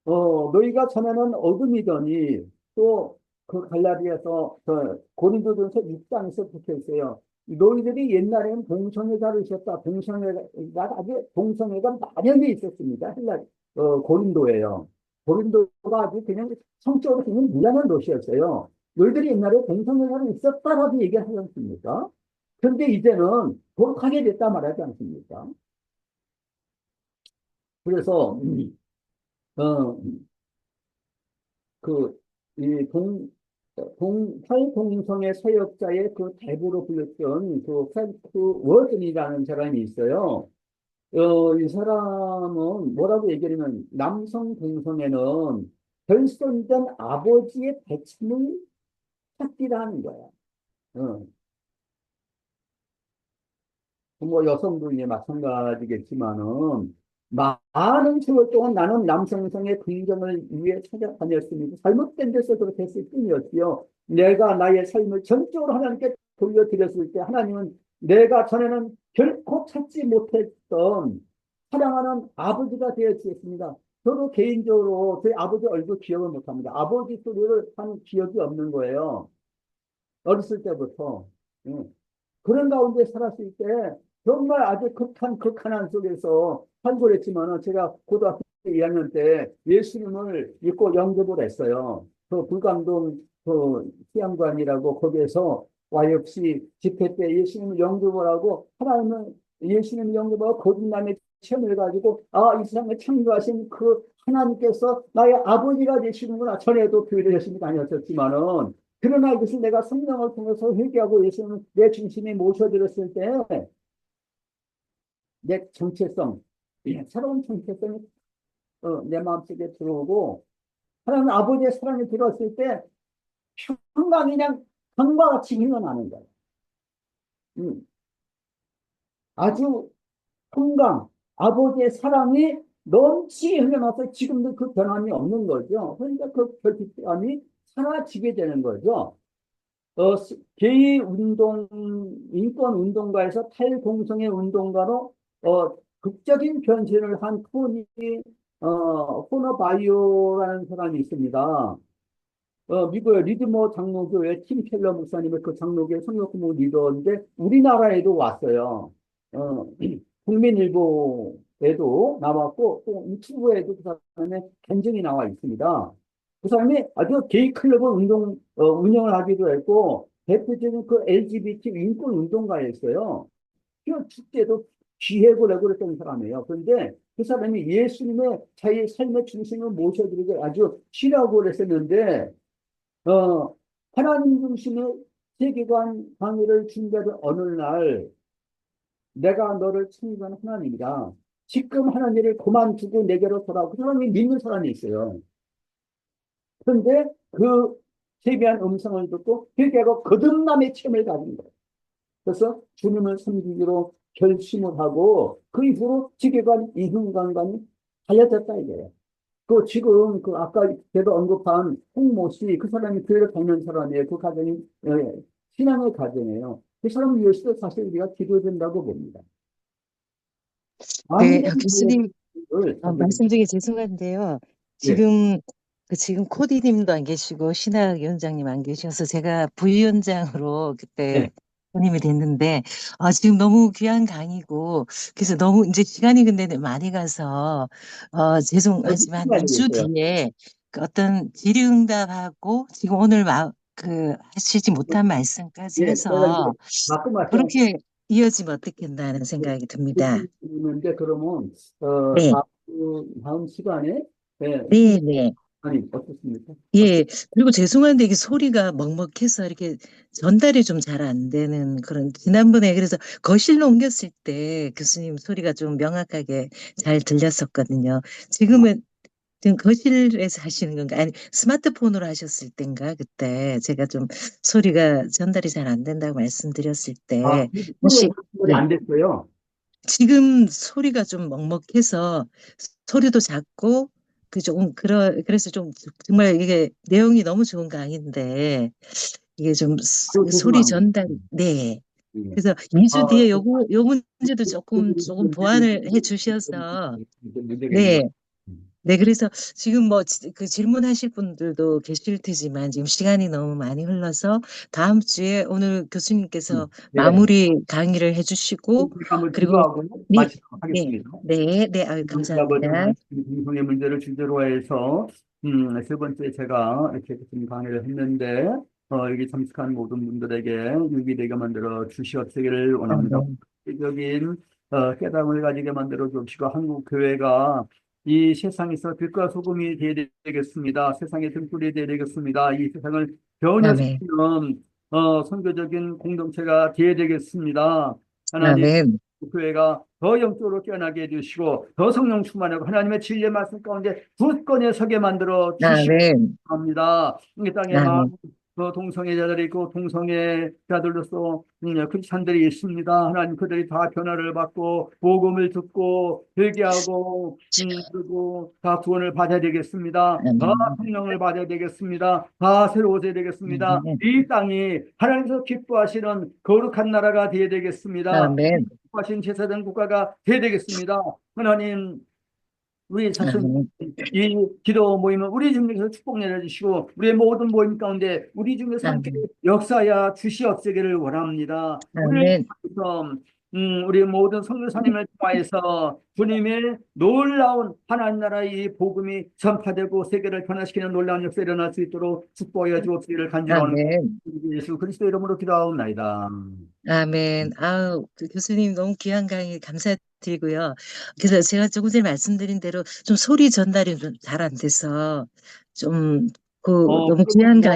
너희가 전에는 어둠이더니 또 그 갈라디아서 그 고린도전서 6장에서 붙어 있어요. 너희들이 옛날에는 동성애자를 있었다. 동성애가 아주 동성애가 만연히 있었습니다. 고린도예요. 고린도가 아주 그냥 성적으로 그냥 무난한 도시였어요. 너희들이 옛날에 동성애자를 있었다라고 얘기하지 않습니까? 그런데 이제는 거룩하게 됐다 말하지 않습니까? 그래서 어, 그, 이 탈동성의 사역자의 그 대부로 불렸던 그 프랭크 워든이라는 사람이 있어요. 이 사람은 뭐라고 얘기하냐면 남성 동성애는 결손된 아버지의 배참을 찾기라는 거야. 어, 뭐 여성도 이제 마찬가지겠지만은 많은 세월 동안 나는 남성성의 긍정을 위해 찾아다녔습니다. 잘못된 데서 그렇게 했을 뿐이었지요. 내가 나의 삶을 전적으로 하나님께 돌려드렸을 때 하나님은 내가 전에는 결코 찾지 못했던 사랑하는 아버지가 되어 주셨습니다. 저도 개인적으로 저희 아버지 얼굴 기억을 못합니다. 아버지 소리를 한 기억이 없는 거예요. 어렸을 때부터. 응. 그런 가운데 살았을 때 정말 아주 극한한 속에서 살고 했지만은 제가 고등학교 2학년 때 예수님을 믿고 영접을 했어요. 그 불광동 그 희양관이라고 거기에서 YFC 집회 때 예수님을 영접을 하고 하나님은 예수님을 영접하고 거듭남의 체험을 가지고 이 세상을 창조하신 그 하나님께서 나의 아버지가 되시는구나. 전에도 교회를 열심히 다녔었지만은 그러나 이것을 내가 성령을 통해서 회개하고 예수님을 내 중심에 모셔드렸을 때 내 정체성, 새로운 정체성이 내 마음속에 들어오고 하나님 아버지의 사랑이 들어왔을 때 평강 그냥 강과 같이 흘러나는 거예요. 아주 평강, 아버지의 사랑이 넘치게 흘러나서 지금도 그 변함이 없는 거죠. 그러니까 그 결핍감이 사라지게 되는 거죠. 게이 운동, 인권 운동가에서 탈동성애 운동가로 극적인 변신을 한 호너바이오라는 사람이 있습니다. 미국의 리드머 장로교회 팀 켈러 목사님의 그 장로교회 성역부모 리더인데 우리나라에도 왔어요. 국민일보에도 나왔고 또 유튜브에도 그 사람의 견적이 나와 있습니다. 그 사람이 아주 게이 클럽을 운영을 하기도 했고 대표적인 그 LGBT 인권 운동가였어요. 그 축제도 기획을 하고 그랬던 사람이에요. 그런데 그 사람이 예수님의 자기 삶의 중심을 모셔드리고 아주 싫어하고 그랬었는데 하나님 중심의 세계관 강의를 준비하던 어느 날 내가 너를 창조한 하나님이다. 지금 하나님을 그만두고 내게로 돌아오고 그 사람이 믿는 사람이 있어요. 그런데 그 세비한 음성을 듣고 회개하고 거듭남의 체험을 가진 거예요. 그래서 주님을 섬기기로 결심을 하고 그 이후로 지계관 이흥관관이 달려졌다 이거예요. 그 지금 그 아까 제가 언급한 홍모 씨 그 사람이 교회를 다니는 사람이에요. 그 가정이 신앙의 가정이에요. 그 사람 위해서도 사실 우리가 기도해야 된다고 봅니다. 네, 아무런 교수님, 을 말씀 중에 죄송한데요. 예, 지금 코디님도 안 계시고 신학위원장님 안 계셔서 제가 부위원장으로 그때 예, 님이 됐는데, 지금 너무 귀한 강의고, 그래서 너무 이제 시간이 근데 많이 가서, 죄송하지만 어떻게 2주 되겠어요? 뒤에 그 어떤 질의응답하고 지금 오늘 하시지 못한 말씀까지 예, 제가 이제 해서 가끔 말씀 그렇게 이어지면 어떻겠나 하는 생각이 듭니다. 있는데 그러면 네, 다음 시간에 네, 네. 아니 어떻습니까? 예, 그리고 죄송한데 이게 소리가 먹먹해서 이렇게 전달이 좀 잘 안 되는 그런, 지난번에 그래서 거실로 옮겼을 때 교수님 소리가 좀 명확하게 잘 들렸었거든요. 지금 거실에서 하시는 건가? 아니, 스마트폰으로 하셨을 땐가? 그때 제가 좀 소리가 전달이 잘 안 된다고 말씀드렸을 때, 혹시, 소리 네, 안 됐어요. 지금 소리가 좀 먹먹해서 소리도 작고 그 조금 그래서 좀 정말 이게 내용이 너무 좋은 강의인데 이게 좀 아유, 소리 죄송합니다. 전달 네. 예. 그래서 2주 어, 뒤에 요 문제도 조금 보완을 해 주셔서 문제가 있는 것 네. 같아요. 네, 그래서 지금 그 질문하실 분들도 계실 테지만 지금 시간이 너무 많이 흘러서 다음 주에 오늘 교수님께서 네. 마무리 강의를 해주시고 한번 그리고 기도하고 네, 마치도록 네, 하겠습니다. 네, 네, 아유, 아버지 감사합니다. 하나님 공성의 문제를 주제로 해서 세 번째 제가 이렇게 무슨 강의를 했는데 여기 참석한 모든 분들에게 유익되게 만들어 주시옵기를 원합니다. 아멘, 적인 깨달음을 가지게 만들어 주시고 한국 교회가 이 세상에서 빛과 소금이 되어야 되겠습니다. 세상의 등불이 되어야 되겠습니다. 이 세상을 아멘, 변화시키는 선교적인 공동체가 되어야 되겠습니다. 하나님 아멘, 교회가 더 영적으로 깨어나게 해주시고 더 성령 충만하고 하나님의 진리의 말씀 가운데 굳건히 서게 만들어 주시기 아멘, 바랍니다. 이 땅에 많은 아멘, 동성애자들이 있고 동성애자들로서 크리스찬들이 있습니다. 하나님 그들이 다 변화를 받고 복음을 듣고 회개하고 그리고 다 구원을 받아야 되겠습니다. 다 아멘, 성령을 받아야 되겠습니다. 다 새로워져야 되겠습니다. 아멘, 이 땅이 하나님께서 기뻐하시는 거룩한 나라가 되어야 되겠습니다. 아멘, 하신 제사장 국가가 되어야 되겠습니다. 하나님 우리 자손 아멘, 이 기도 모임은 우리 중에서 축복 내려주시고 우리의 모든 모임 가운데 우리 중에서 함께 아멘, 역사야 주시옵시기를 원합니다. 우리를 아멘, 통해서 우리 모든 성도사님을 통하여서 주님의 놀라운 하나님 나라의 이 복음이 전파되고 세계를 변화시키는 놀라운 역사 일어날 수 있도록 축복하여 주옵시기를 간절히 아멘. 예수 그리스도 이름으로 기도하옵나이다. 아멘. 아우, 그 교수님 너무 귀한 강의 감사드리고요. 그래서 제가 조금 전에 말씀드린 대로 좀 소리 전달이 좀 잘 안 돼서 좀 그 너무 그러면 귀한 뭐 강의